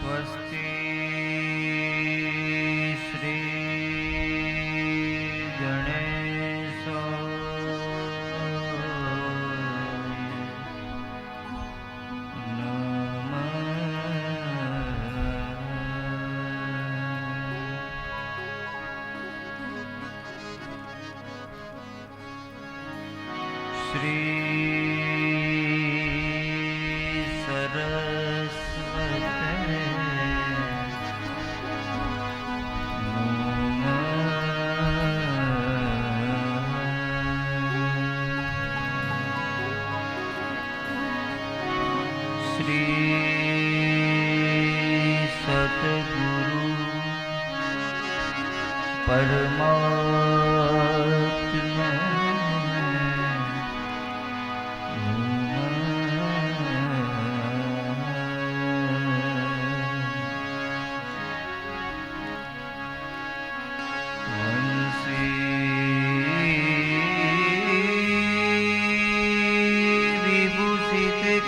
स्वस्ति श्री श्री सरस्वती श्री सतगुरु परमात्मा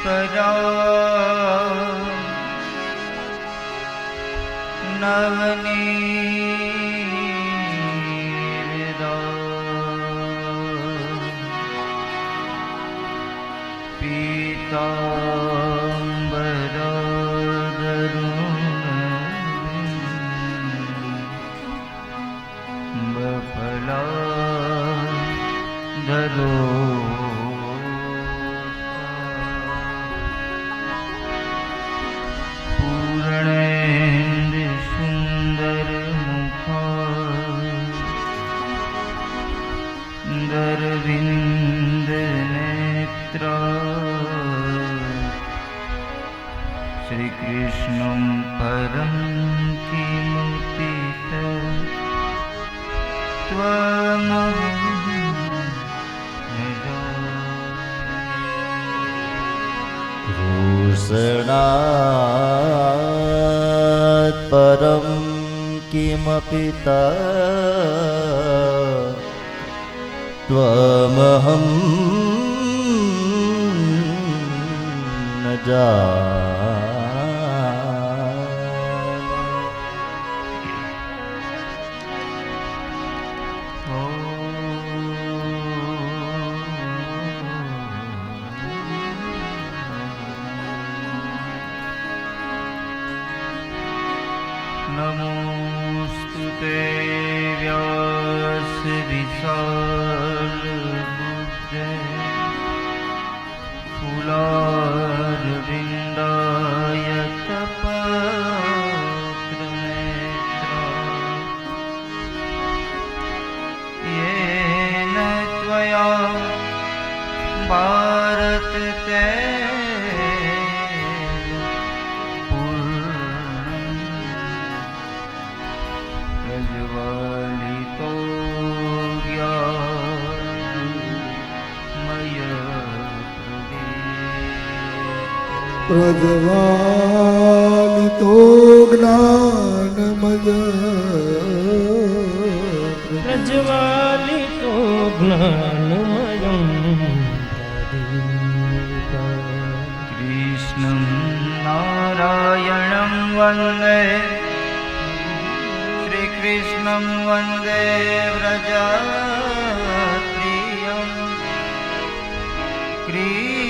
करा नवनीर पीतांबर बफला धरो दरविंद नेत्र श्री कृष्णं परं किमुपित कृष्णात् परं किमपित त्वमहं न नमोस्तुते व्यास विशाल बुद्धे फूलारविन्दाय पत्रनेत्रा येन त्वया भारत ते प्रज्वलितो ज्ञानमय प्रज्वलितो ज्ञानमय प्रज्वलितो ज्ञानमयं कृष्णं नारायणं वन्दे कृष्णं वन्दे व्रजप्रियं कृष्णं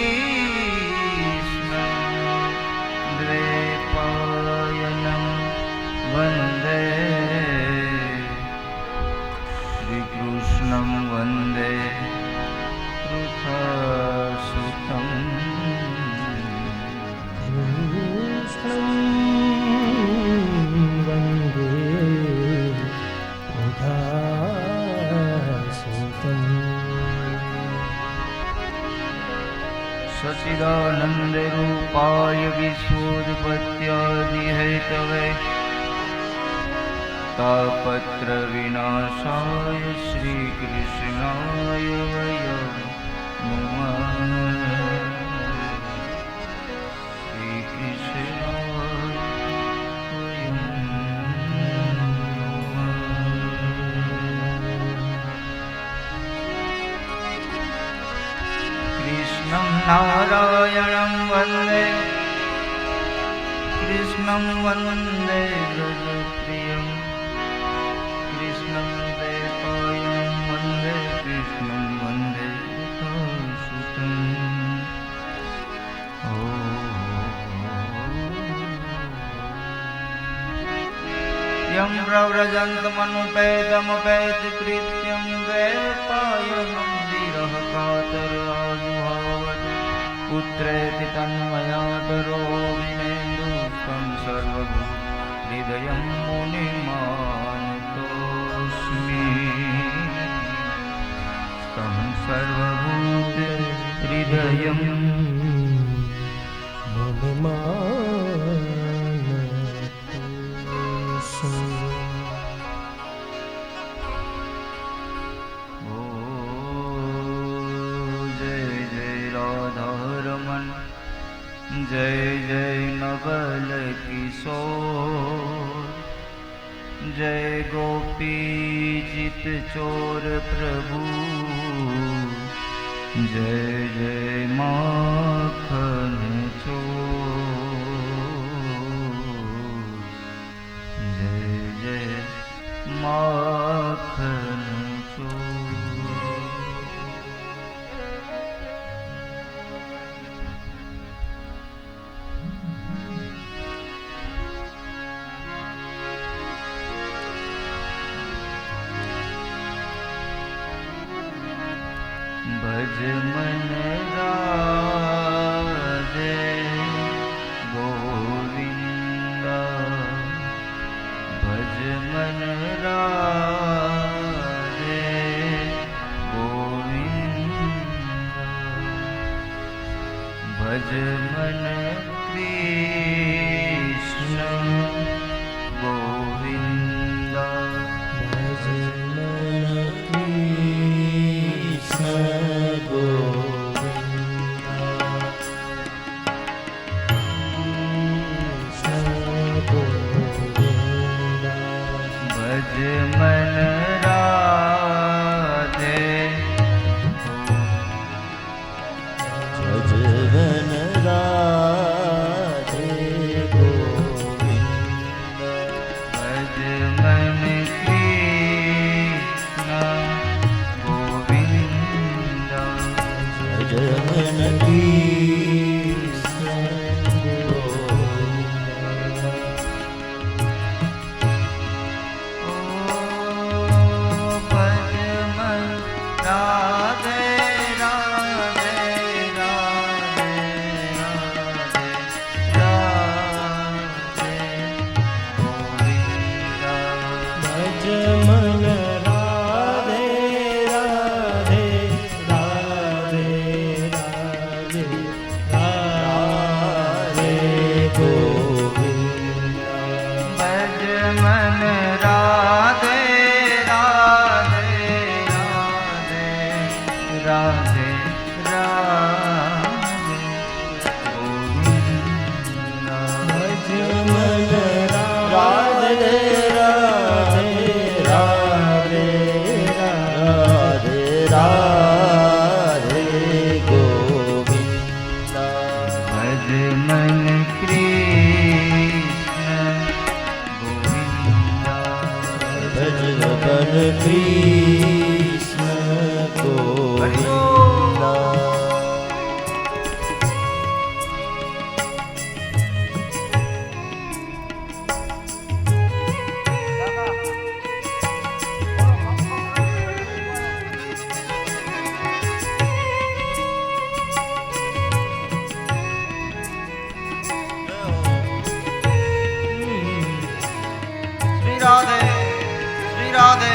द्वैपायनं वन्दे श्रीकृष्णं वन्दे वृथासुतं सच्चिदानन्दरूपाय विश्वोत्पत्त्यादिहेतवे तापत्रविनाशाय श्रीकृष्णाय वयं नमः। श्रीकृष्णाय वयं नमः। कृष्णं नारायणं वन्दे कृष्णं वन्दे व्रजप्रियं कृष्णं द्वैपायनं वन्दे कृष्णं वन्दे सुतम् यं प्रव्रजन्तमनुपेतमुपेतकृत्यं द्वैपायनं विरह कातराजुहावत् पुत्रेति तन्मयातरो विनेन्दुस्तं सर्वभूतहृदयं मुनिमानतोऽस्मि तं सर्वभूतहृदयं जय जय नवल किशोर जय गोपी चित चोर प्रभु जय जय माखन चोर जय जय माखन चोर भज मन राधे गोविंदा भज मन राधे गोविंदा भज मन कृष्ण गोविंदा भज मन भज मन राधे भज मन राधे गोविंद भज मन कृष्ण गोविंद भज मन कृष्ण गोविंद भज मन राधे राधे राधे राधे गोविंदा भज मन राधे राधे राधे राधे राधे गोविंद भज मन राधे राधे राधे राधे राधे गोविंदा भज मन राधे राधे राधे राधे राधे गोविंद भज मन कृष्ण गोविंदा भज मन कृष्ण गोविंद श्री राधे श्री राधे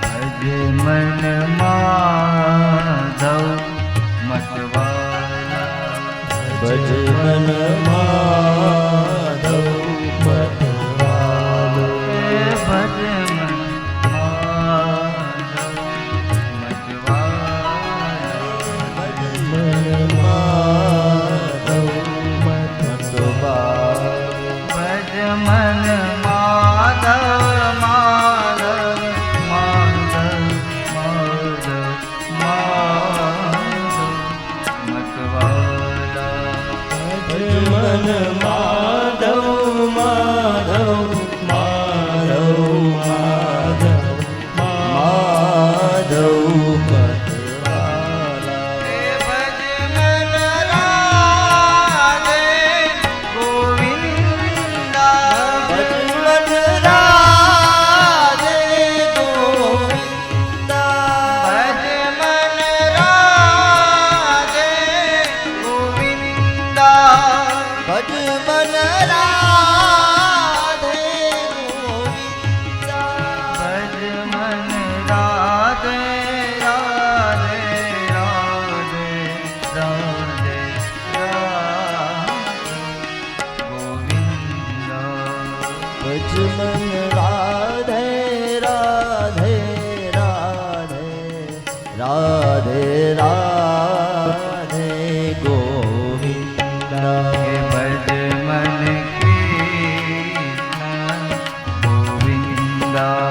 भज मन माधव मतवाला भज मन माधव मतवाला भज मन माधव मतवाला भज मन माधव मतवाला भज મન માધવ માધવ માધવ માધવ માધવ પતવાલા ભજ મન રાધે ગોવિંદા ભજ મન રાધે ગોવિંદા ભજ મન રાધે ગોવિંદા ભજ મન રાધે ગોવિંદા ભજ મન રાધે રાધે રાધે રાધે ગોવિંદ ભજ મન રાધે રાધે રાધે રાધે રાધે ગોવિંદા હે ભજ મન કૃષ્ણ ગોવિંદા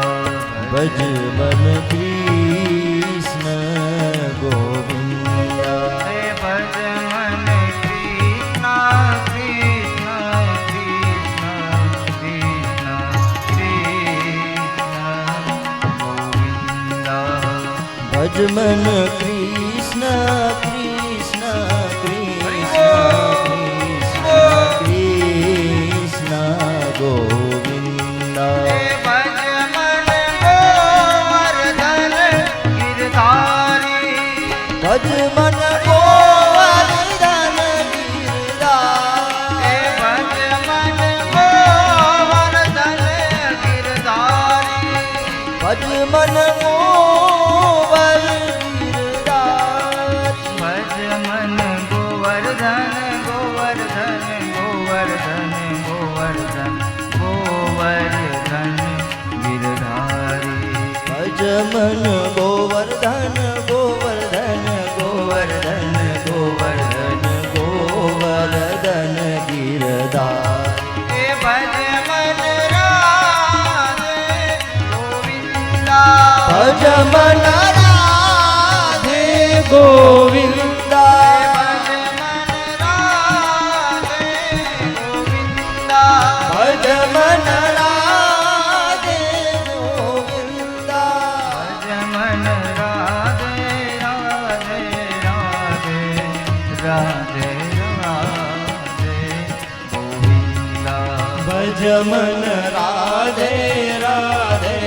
ભજ મન કૃષ્ણ ગોવિંદા હે ભજ મન કૃષ્ણ કૃષ્ણ કૃષ્ણ કૃષ્ણ ગોવિંદા ભજ મન કૃષ્ણ ગોવિંદા હે ભજ મન ગોવર્ધન ગિરધારી ભજ મન ગોવર્ધન ગિરધારી ભજ મન ગોવર્ધન ગોવર્ધન ગોવર્ધન ગોવર્ધન ગોવર્ધન ગિરધારી ભજ મન ગોવર્ધન ગોવર્ધન ગોવર્ધન ગોવર્ધન ગોવર્ધન ગિરધારી હે ભજ મન રાધે ગોવિંદા ભજ મન રાધે ગોવિંદા ભજ મન રાધે ગોવિંદા ભજ મન રાધે ગોવિંદા ભજ મન રાધે રાધે રાધે રાધે રાધે ગોવિંદા ભજ મન રાધે રાધે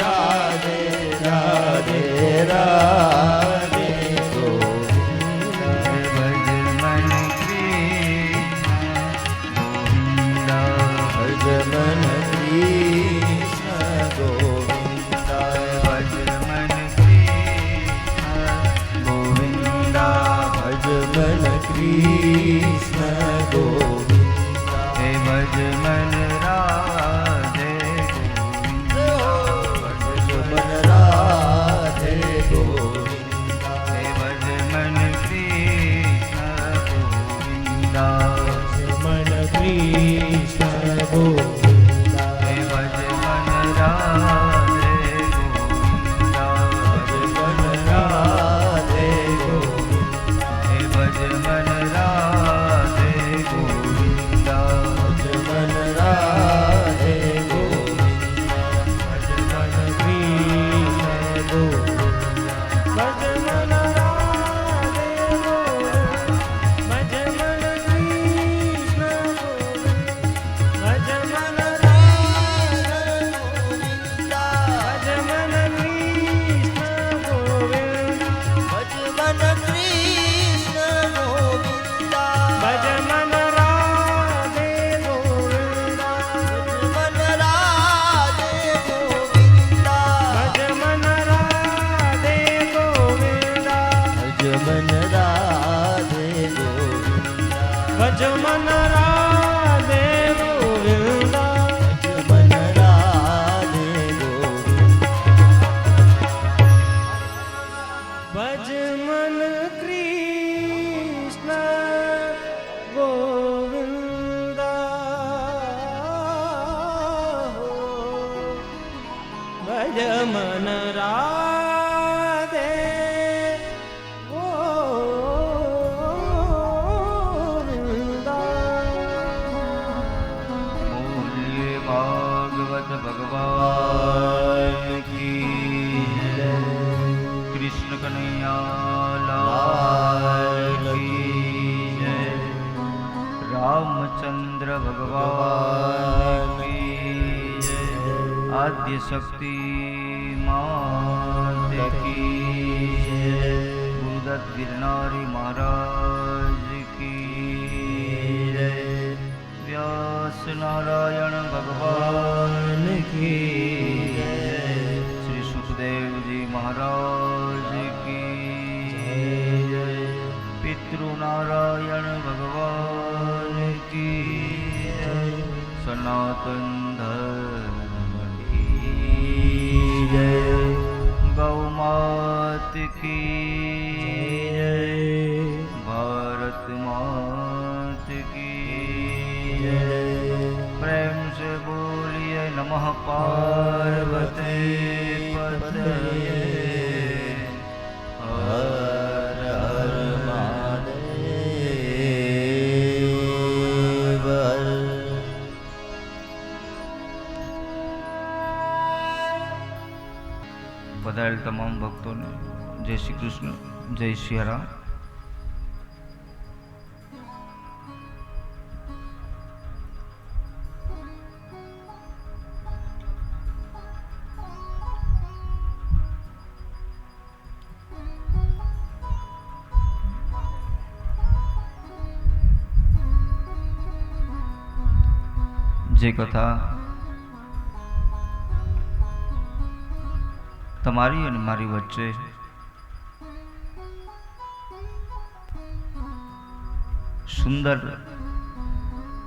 રાધે રાધે રાધે ગોવિંદા ભજ મન કૃષ્ણ ગોવિંદા ભજ મન કૃષ્ણ ગોવિંદા હે ભજ મન રાધે ગોવિંદા ભજ મન રાધે ગોવિંદા હે ભજ મન કૃષ્ણ ગોવિંદા મન કૃષ્ણ ગોવિંદા હે ભજ મન રાધે ગોવિંદા ભજ મન રાધે ગોવિંદા હે ભજ મન રાધે ગોવિંદા ભજ મન રાધે ગોવિંદા ભજ મન કૃષ્ણ ગોવિંદા ભજ મન રાધે ગોવિંદ ભજ મન કૃષ્ણ ગોવિંદ ભજ મન રાધે ભજ મન કૃષ્ણ ગોવિંદ ભજ મન કૃષ્ણ ગોવિંદા ભજ મન રાધે ગોવિંદ મન રાધે ગોવિંદા ભજ મન રાધે ગોવિંદ ભજ મન રાધે ગોવિંદા ભજ મન રાધે ગોવિંદ ભજ મન રાધે ગોવિંદા ભજ મન કૃષ્ણ ગોવિંદ ભજ મન રાધે ગોવિંદ रामचंद्र भगवान की जय। आद्य शक्ति मात की जय। गुरुदत्त गिरनारी महाराज की जय। व्यास नारायण भगवान की जय। श्री सुखदेव जी महाराज की जय। पितृ नारायण भगवान की जय। सनातन धर्म की जय। गौ मात की जय। भारत मात की जय। प्रेम से बोलिए नमः पार्वती पतये। હર હર મહાદેવ હર. પધારેલ તમામ ભક્તોને જય શ્રી કૃષ્ણ, જય સિયારામ. જે કથા તમારી અને મારી વચ્ચે સુંદર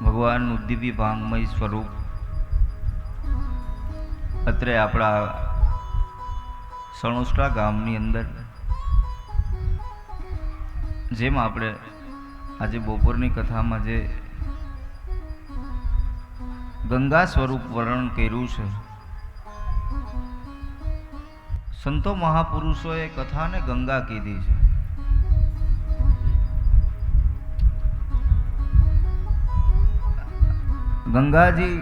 ભગવાનનું દિવ્ય ભાંગમય સ્વરૂપ અત્રે આપણા સણોસરા ગામની અંદર જેમ આપણે આજે બપોરની કથામાં જે ગંગા સ્વરૂપ વર્ણન કર્યું છે, સંતો મહાપુરુષોએ કથાને ગંગા કીધી છે. ગંગાજી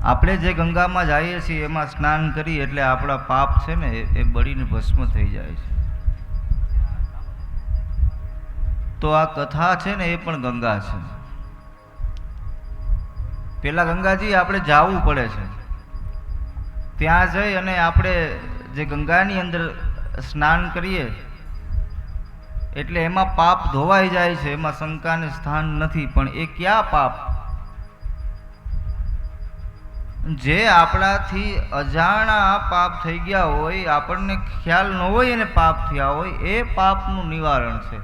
આપણે જે ગંગામાં જઈએ છીએ એમાં સ્નાન કરી એટલે આપણા પાપ છે ને એ બળીને ભસ્મ થઈ જાય છે. તો આ કથા છે ને એ પણ ગંગા છે. પેલા ગંગાજી આપણે જાવું પડે છે, ત્યાં જઈ અને આપણે જે ગંગાની અંદર સ્નાન કરીએ એટલે એમાં પાપ ધોવાઈ જાય છે, એમાં શંકાને સ્થાન નથી. પણ એ ક્યાં પાપ? જે આપણાથી અજાણા પાપ થઈ ગયા હોય, આપણને ખ્યાલ ન હોય એને પાપ થયા હોય, એ પાપનું નિવારણ છે.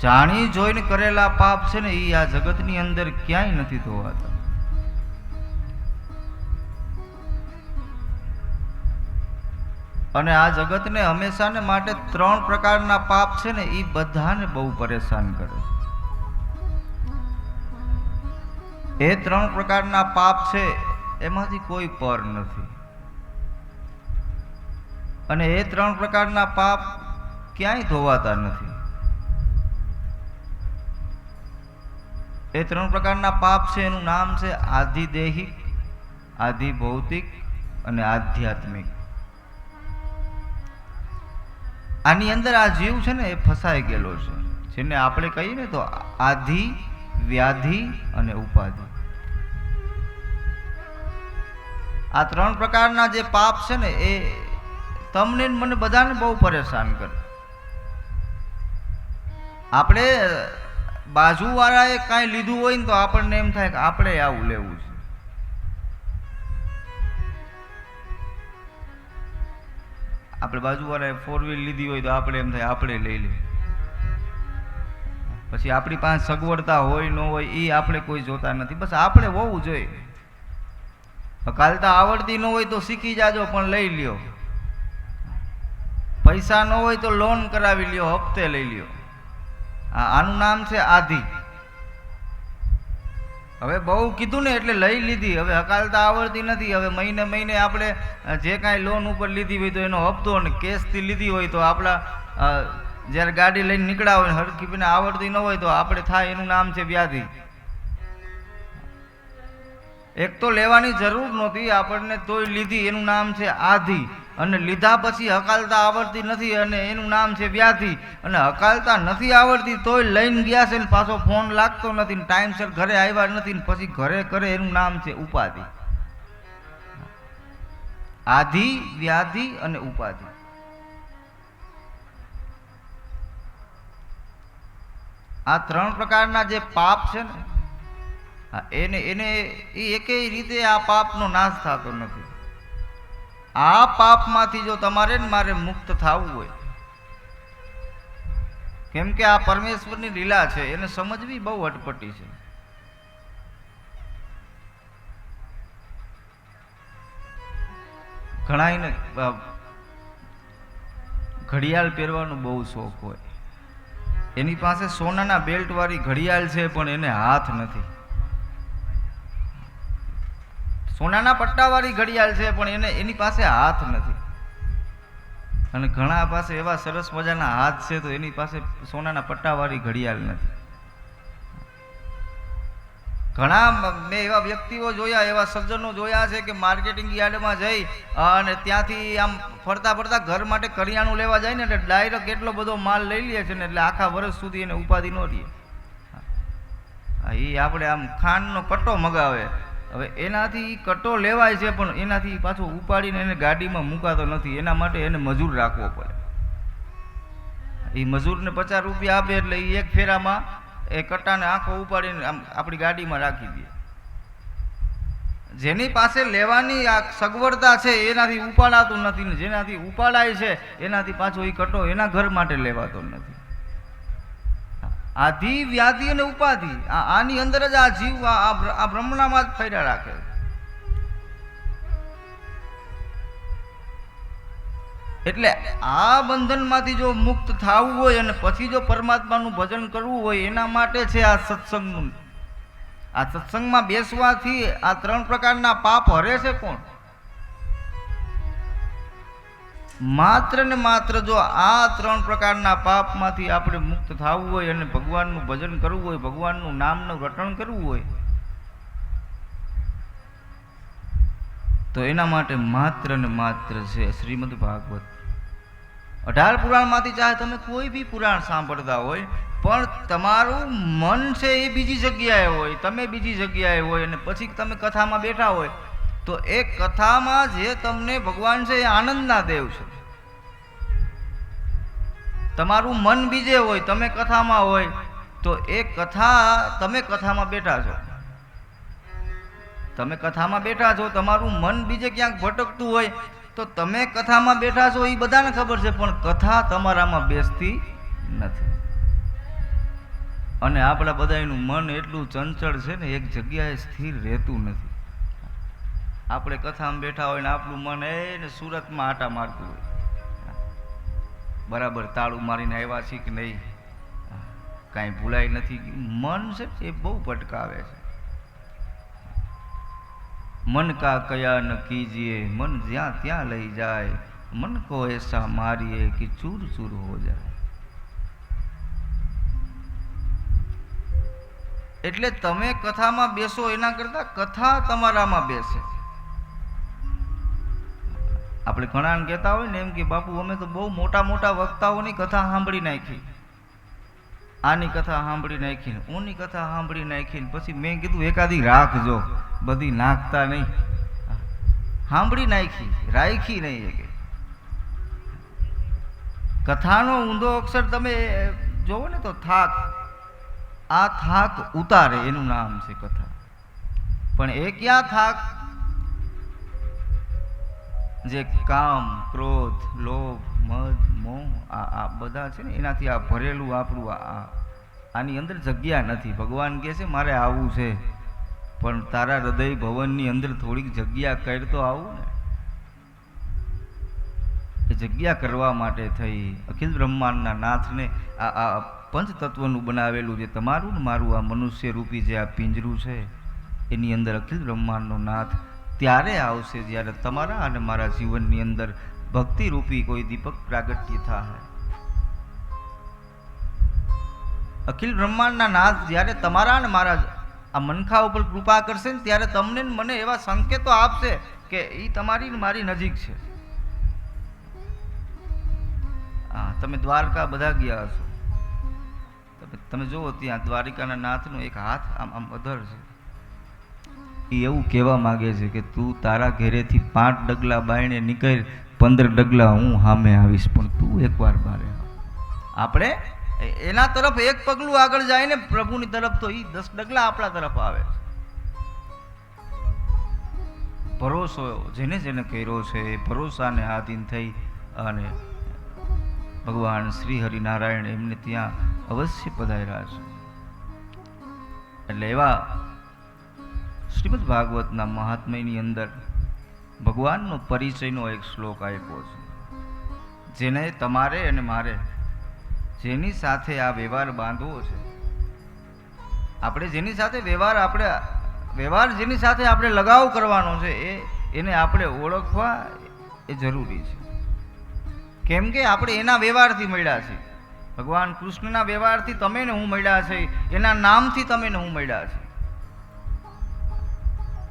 જાણી જોઈને કરેલા પાપ છે ને એ આ જગતની અંદર ક્યાંય નથી ધોવાતા. અને આ જગતને હંમેશાને માટે 3 પ્રકારના પાપ છે ને એ બધાને બહુ પરેશાન કરે છે. એ 3 પ્રકારના પાપ છે એમાંથી કોઈ પર નથી. અને એ 3 પ્રકારના પાપ ક્યાંય ધોવાતા નથી. એ 3 પ્રકારના પાપ છે એનું નામ છે આધિદેહિક, આધિભૌતિક અને આધ્યાત્મિક. આની અંદર આ જીવ છે ને એ ફસાઈ ગયેલો છે, જેને આપણે કહીએ ને તો આધિ, વ્યાધિ અને ઉપાધિ. આ 3 પ્રકારના જે પાપ છે ને એ તમને મને બધાને બહુ પરેશાન કરે. આપણે બાજુવાળાએ કાંઈ લીધું હોય ને તો આપણને એમ થાય કે આપણે આવું લેવું છે. આપણે બાજુવાળાએ 4 વ્હીલ લીધી હોય તો આપણે એમ થાય આપણે લઈ લઈએ. પછી આપણી પાસે સગવડતા હોય ન હોય એ આપણે કોઈ જોતા નથી, બસ આપણે હોવું જોઈએ. હકાલતા આવડતી ન હોય તો શીખી જાજો પણ લઈ લ્યો. પૈસા ન હોય તો લોન કરાવી લ્યો, હપ્તે લઈ લ્યો. આનું નામ છે આધિ. હવે બહુ કીધું ને એટલે લઈ લીધી. હવે હકાલતા આવડતી નથી. હવે મહિને મહિને આપણે જે કાંઈ લોન ઉપર લીધી હોય તો એનો હપ્તો અને કેશથી લીધી હોય તો આપણા જ્યારે ગાડી લઈને નીકળ્યા હોય હરખી પીને આવડતી ન હોય તો આપણે થાય એનું નામ છે વ્યાધિ. એક તો લેવાની જરૂર નહોતી આપણને તોય લીધી એનું નામ છે આધિ. અને લીધા પછી હકાલતા આવડતી નથી અને એનું નામ છે વ્યાધિ. અને હકાલતા નથી આવડતી તોય લઈને ગયા છે ને પાછો ફોન લાગતો નથી ને ટાઈમસર ઘરે આવ્યા નથી ને પછી ઘરે કરે એનું નામ છે ઉપાધિ. આધિ, વ્યાધિ અને ઉપાધિ. આ ત્રણ પ્રકારના જે પાપ છે ને એને એ એકેય રીતે આ પાપનો નાશ થતો નથી. આ પાપમાંથી જો તમારે ને મારે મુક્ત થવું હોય, કેમ કે આ પરમેશ્વરની લીલા છે, એને સમજવી બહુ અટપટી છે. ઘણાયને ઘડિયાળ પહેરવાનો બહુ શોખ હોય, એની પાસે સોનાના બેલ્ટ વાળી ઘડિયાળ છે પણ એને હાથ નથી. સોનાના પટ્ટાવાળી ઘડિયાળ છે પણ એની પાસે હાથ નથી. અને ઘણા પાસે એવા સરસ મજાના હાથ છે તો એની પાસે સોનાના પટ્ટાવાળી ઘડિયાળ નથી. ઘણા મેં એવા વ્યક્તિઓ જોયા, એવા સજ્જનો જોયા છે કે માર્કેટિંગ યાર્ડમાં જઈ અને ત્યાંથી આમ ફરતા ફરતા ઘર માટે કરિયાણું લેવા જાય ને એટલે ડાયરેક્ટ એટલો બધો માલ લઈ લે છે ને એટલે આખા વર્ષ સુધી એને ઉપાધિ ન રહે. એ આપણે આમ ખાંડનો કટ્ટો મગાવે, હવે એનાથી કટ્ટો લેવાય છે પણ એનાથી પાછો ઉપાડીને એને ગાડીમાં મુકાતો નથી. એના માટે એને મજૂર રાખવો પડે. એ મજૂરને 50 રૂપિયા આપે એટલે એ એક ફેરામાં એ કટ્ટાને આંખો ઉપાડીને આમ આપણી ગાડીમાં રાખી દે. જેની પાસે લેવાની આ સગવડતા છે એનાથી ઉપાડાતું નથી ને જેનાથી ઉપાડાય છે એનાથી પાછો એ કટ્ટો એના ઘર માટે લેવાતો નથી. આધિ, વ્યાધિ અને ઉપાધિ આની અંદર જ આ જીવ આ બ્રહ્મણામાં જ ફર્યા રાખે. એટલે આ બંધનમાંથી જો મુક્ત થવું હોય અને પછી જો પરમાત્માનું ભજન કરવું હોય એના માટે છે આ સત્સંગનું. આ સત્સંગમાં બેસવાથી આ 3 પ્રકારના પાપ હરે છે કોણ? માત્ર ને માત્ર જો આ 3 પ્રકારના પાપમાંથી આપણે મુક્ત થવું હોય અને ભગવાનનું ભજન કરવું હોય, ભગવાનનું નામનું રટણ કરવું હોય તો એના માટે માત્ર ને માત્ર છે શ્રીમદ ભાગવત. 18 પુરાણમાંથી ચાહે તમે કોઈ બી પુરાણ સાંભળતા હોય પણ તમારું મન છે એ બીજી જગ્યાએ હોય, તમે બીજી જગ્યાએ હોય અને પછી તમે કથામાં બેઠા હોય તો એ કથામાં જે તમને ભગવાન છે એ આનંદના દેવ છે. તમારું મન બીજે હોય, તમે કથામાં હોય તો એ કથા, તમે કથામાં બેઠા છો, તમે કથામાં બેઠા છો, તમારું મન બીજે ક્યાંક ભટકતું હોય તો તમે કથામાં બેઠા છો એ બધાને ખબર છે પણ કથા તમારામાં બેસતી નથી. અને આપણા બધાનું મન એટલું ચંચળ છે ને એક જગ્યાએ સ્થિર રહેતું નથી. આપણે કથામાં બેઠા હોય ને આપણું મન એને સુરતમાં આટા મારતું હોય, બરાબર તાળું મારીને આવ્યા છીએ કે નહીં, કાંઈ ભૂલાય નથી. મન છે એ બહુ ભટકાવે છે. મન કા કયા ન કીજીએ, મન જ્યાં ત્યાં લઈ જાય, મન કો એસા મારીએ કે ચૂર ચૂર હો જાય. એટલે તમે કથામાં બેસો એના કરતા કથા તમારામાં બેસે. આપણે ઘણાને કહેતા હોય ને એમ કે બાપુ અમે તો બહુ મોટા મોટા વક્તાઓની કથા સાંભળી નાખી, આની કથા સાંભળી નાખી ને ઓની કથા સાંભળી નાખી ને પછી મેં કીધું એકાદી રાખજો, બધી નાખતા નહીં. સાંભળી નાખી, રાખી નહીં. કથાનો ઊંધો અક્ષર તમે જોવો ને તો થાક, આ થાક ઉતારે એનું નામ છે કથા. પણ એ ક્યાં થાક? જે કામ, ક્રોધ, લોભ, મદ, મોહ આ બધા છે ને એનાથી આ ભરેલું આપણું આની અંદર જગ્યા નથી. ભગવાન કહે છે મારે આવવું છે પણ તારા હૃદય ભવનની અંદર થોડીક જગ્યા કર તો આવું ને. એ જગ્યા કરવા માટે થઈ અખિલ બ્રહ્માંડના નાથને આ પંચતત્વનું બનાવેલું જે તમારું ને મારું આ મનુષ્ય રૂપી જે આ પિંજરું છે એની અંદર અખિલ બ્રહ્માંડનો નાથ ત્યારે આવશે જ્યારે તમારા અને મારા જીવનની અંદર ભક્તિ રૂપી કોઈ દીપક પ્રાગટ્ય થાય. અખિલ બ્રહ્માંડના નાથ જ્યારે તમારા અને મારા આ મનખા ઉપર કૃપા કરશે ને ત્યારે તમને મને એવા સંકેતો આપશે કે એ તમારી ને મારી નજીક છે. હા, તમે દ્વારકા બધા ગયા હશો. તમે જુઓ ત્યાં દ્વારિકાના નાથનો એક હાથ આમ આમ અધર છે. એ એવું કહેવા માગે છે કે તું તારા ઘરેથી 5 ડગલા બાયણે નીકળ, 15 ડગલા હું સામે આવીશ, પણ તું એકવાર બારે આવ. આપણે એના તરફ એક પગલું આગળ જાય ને પ્રભુની તરફ, તો એ 10 ડગલા આપણા તરફ આવે. ભરોસો જેને જેને કર્યો છે એ ભરોસાને આધીન થઈ અને ભગવાન શ્રી હરિનારાયણ એમને ત્યાં અવશ્ય પધાર્યા છે. એટલે એવા શ્રીમદ ભાગવતના મહાત્મ્યની અંદર ભગવાનનો પરિચયનો એક શ્લોક આપ્યો છે, જેને તમારે અને મારે જેની સાથે આ વ્યવહાર બાંધવો છે, આપણે જેની સાથે વ્યવહાર જેની સાથે આપણે લગાવ કરવાનો છે એને આપણે ઓળખવા એ જરૂરી છે. કેમ કે આપણે એના વ્યવહારથી મળ્યા છીએ. ભગવાન કૃષ્ણના વ્યવહારથી તમે ને હું મળ્યા છે, એના નામથી તમે ને હું મળ્યા છે.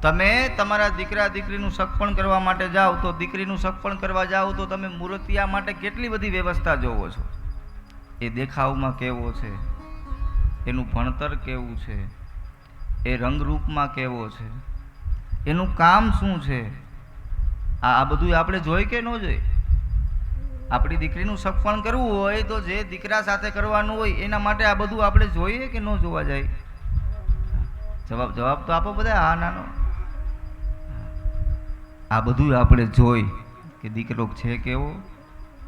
તમે તમારા દીકરા દીકરીનું સગપણ કરવા માટે જાઓ તો દીકરીનું સગપણ કરવા જાઓ તો તમે મૂર્તિયા માટે કેટલી બધી વ્યવસ્થા જોવો છો. એ દેખાવમાં કેવો છે, એનું ભણતર કેવું છે, એ રંગરૂપમાં કેવો છે, એનું કામ શું છે, આ બધું આપણે જોઈ કે ન જોઈ? આપણી દીકરીનું સગપણ કરવું હોય તો જે દીકરા સાથે કરવાનું હોય એના માટે આ બધું આપણે જોઈએ કે ન જોવા જાય? જવાબ તો આપો બધા, હા નાનો. આ બધું આપણે જોઈ કે દીકરો છે કેવો,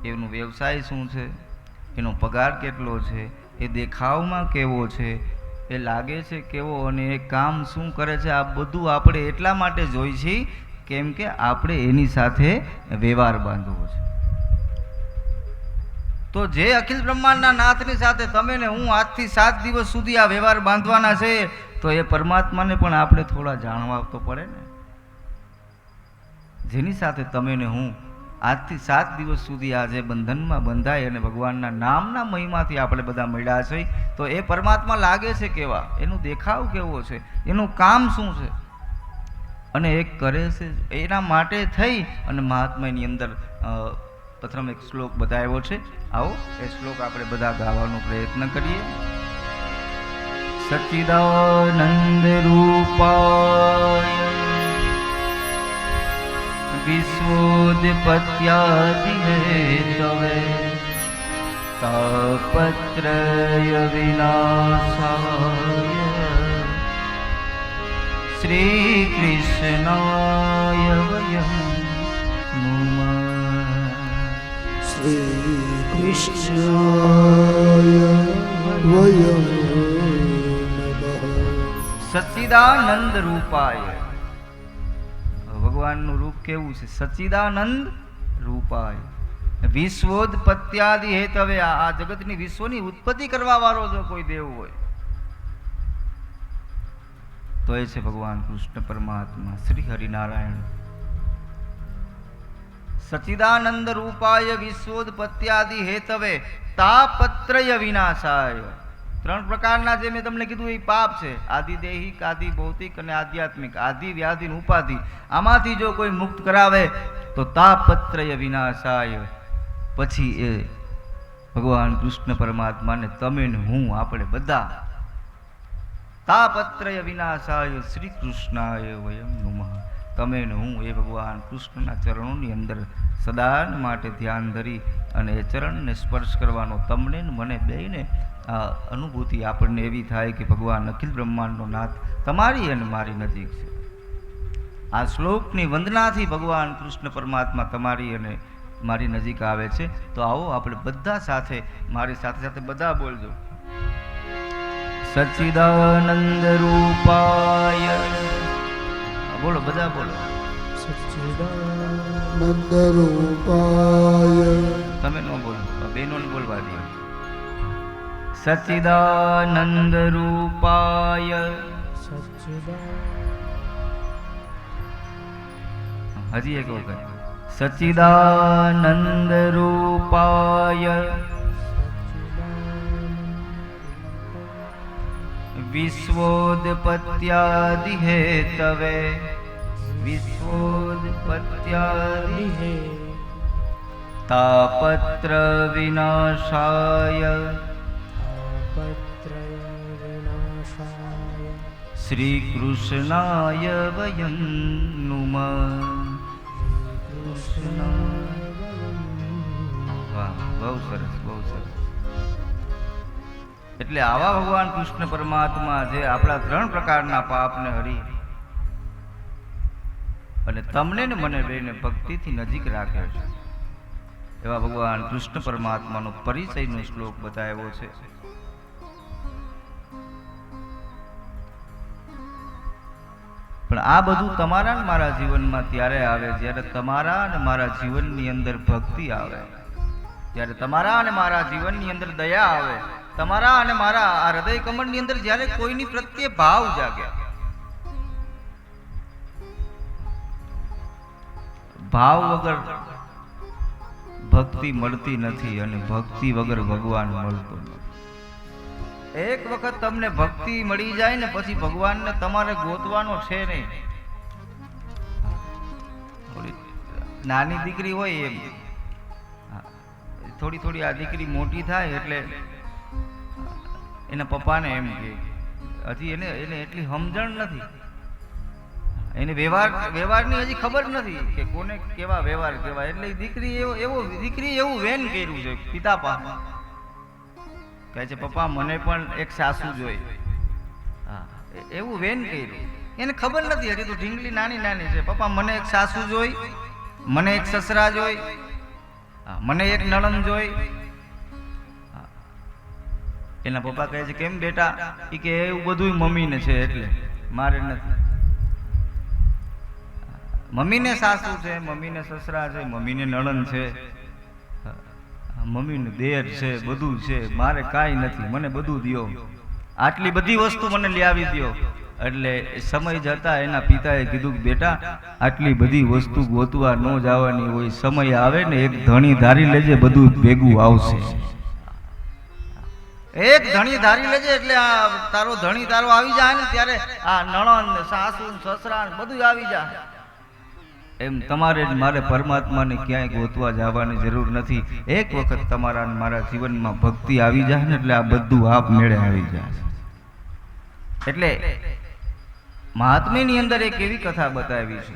એનો વ્યવસાય શું છે, એનો પગાર કેટલો છે, એ દેખાવમાં કેવો છે, એ લાગે છે કેવો, અને એ કામ શું કરે છે, આ બધું આપણે એટલા માટે જોઈ છીએ કેમ કે આપણે એની સાથે વ્યવહાર બાંધવો છે. તો જે અખિલ બ્રહ્માંડના નાથની સાથે તમે ને હું આજથી 7 દિવસ સુધી આ વ્યવહાર બાંધવાના છે, તો એ પરમાત્માને પણ આપણે થોડા જાણવા તો પડે ને. જેની સાથે તમે ને હું આજથી 7 દિવસ સુધી આ જે બંધનમાં બંધાય અને ભગવાનના નામના મહિમાથી આપણે બધા મળ્યા છે, તો એ પરમાત્મા લાગે છે કેવા, એનું દેખાવ કેવો છે, એનું કામ શું છે, અને એ કરે છે. એના માટે થઈ અને મહાત્માની અંદર પ્રથમ એક શ્લોક બતાવ્યો છે. આવો એ શ્લોક આપણે બધા ગાવાનો પ્રયત્ન કરીએ. સચ્ચિદાનંદ રૂપાય વિશ્વોદપત્યાદિહેતવે તાપત્રય વિનાશાય શ્રી કૃષ્ણાય વયમ નુમઃ. શ્રી કૃષ્ણાય વયમ નમઃ. સચ્ચિદાનંદ રૂપાય. ભગવાનનું રૂપ કેવું છે? સચ્ચિદાનંદ રૂપાય. વિશ્વોત્પત્યાદિ હેતવે, આ જગતની વિશ્વની ઉત્પત્તિ કરવા વાળો જો કોઈ દેવ હોય તો એ છે ભગવાન કૃષ્ણ પરમાત્મા શ્રી હરિનારાયણ. સચ્ચિદાનંદ રૂપાય વિશ્વોત્પત્યાદિ હેતવે તાપત્રય વિનાશાય. 3 પ્રકારના જે મેં તમને કીધું એ પાપ છે, આદિ દૈહિક, આદિ ભૌતિક અને આધ્યાત્મિક, આદિ વ્યાધિ ઉપાધિ. આમાંથી જો કોઈ મુક્ત કરાવે તો તાપત્રય વિનાશાય. પછી એ ભગવાન કૃષ્ણ પરમાત્માને તમે ને હું આપણે બધા તાપત્રય વિનાશાય શ્રી કૃષ્ણાય વયમ નુમઃ. તમે ને હું એ ભગવાન કૃષ્ણના ચરણોની અંદર સદા માટે ધ્યાન ધરી અને એ ચરણને સ્પર્શ કરવાનો તમને ને મને બેયને આ અનુભૂતિ આપણને એવી થાય કે ભગવાન અખિલ બ્રહ્માંડનો નાથ તમારી અને મારી નજીક છે. આ શ્લોકની વંદનાથી ભગવાન કૃષ્ણ પરમાત્મા તમારી અને મારી નજીક આવે છે. તો આવો આપણે બધા સાથે, મારી સાથે સાથે બધા બોલજો. સચ્ચિદાનંદ રૂપાય. બોલો, બધા બોલો. સચ્ચિદાનંદ રૂપાય. તમે ન બોલો, બેનોને બોલવા દો. સચ્ચિદાનંદ રૂપાય. હજી એક વખત. સચ્ચિદાનંદ રૂપાય વિશ્વોદપત્યાદિ હેતવે. વિશ્વોદપત્યાદિ તાપત્ર વિનાશાય પત્રય વિનાશાય શ્રી કૃષ્ણાય વયં નુમઃ. વાહ, બહુ સરસ, બહુ સરસ. એટલે આવા ભગવાન કૃષ્ણ પરમાત્મા જે આપણા 3 પ્રકારના પાપને હરી અને તમને ને મને બેને ભક્તિથી નજીક રાખે છે, એવા ભગવાન કૃષ્ણ પરમાત્માનો પરિચયનો શ્લોક બતાવ્યો છે. પણ આ બધું તમારા ને મારા જીવનમાં ત્યારે આવે જ્યારે તમારા અને મારા જીવનની અંદર ભક્તિ આવે, જ્યારે તમારા અને મારા જીવનની અંદર દયા આવે, તમારા અને મારા આ હૃદય કમળની અંદર જ્યારે કોઈની પ્રત્યે ભાવ જાગે. ભાવ વગર ભક્તિ મળતી નથી અને ભક્તિ વગર ભગવાન મળતો નથી. એક વખત તમને ભક્તિ મળી જાય ને પછી ભગવાનને તમારે ગોતવાનો છે નહીં. નાની દીકરી હોય એમ, થોડી થોડી આ દીકરી મોટી થાય એટલે એના પપ્પાને એમ કે હજી એને એટલી સમજણ નથી, એને વ્યવહારની હજી ખબર નથી કે કોને કેવા વ્યવહાર કહેવાય. એટલે દીકરી એવું વેન કર્યું છે પિતા પાસે, કહે છે પપ્પા મને પણ એક સાસુ જોઈ. હા, એવું વેન કર્યું. એને ખબર નથી હજી તો ઢીંગલી નાની નાની છે. પપ્પા મને એક સાસુ જોઈ, મને એક સસરા જોઈ, મને એક નણંદ જોઈ. એના પપ્પા કહે છે કેમ બેટા? એ કે એવું બધું મમ્મીને છે એટલે મારે નથી. મમ્મીને સાસુ છે, મમ્મીને સસરા છે, મમ્મીને નણંદ છે, મમ્મીને દેર છે, બધું છે, મારે કાંઈ નથી, મને બધું દ્યો, આટલી બધી વસ્તુ મને લઈ આવી દ્યો. એટલે સમય જતા એના પિતાએ કીધું કે બેટા આટલી બધી વસ્તુ ગોતવા ન જવાની હોય, સમય આવે ને એક ધણી ધારી લેજે બધું ભેગું આવશે. એક ધણી ધારી લેજે એટલે આ તારો ધણી તારો આવી જાય ને ત્યારે આ નણંદ સાસુ સસરા બધું આવી જાય. એમ તમારે મારે પરમાત્માને ક્યાંય ગોતવા જવાની જરૂર નથી. એક વખત તમારા મારા જીવનમાં ભક્તિ આવી જાય ને એટલે આ બધું આપ મેળે આવી જાય. એટલે મહાત્મ્યની અંદર એક એવી કથા બતાવી છે,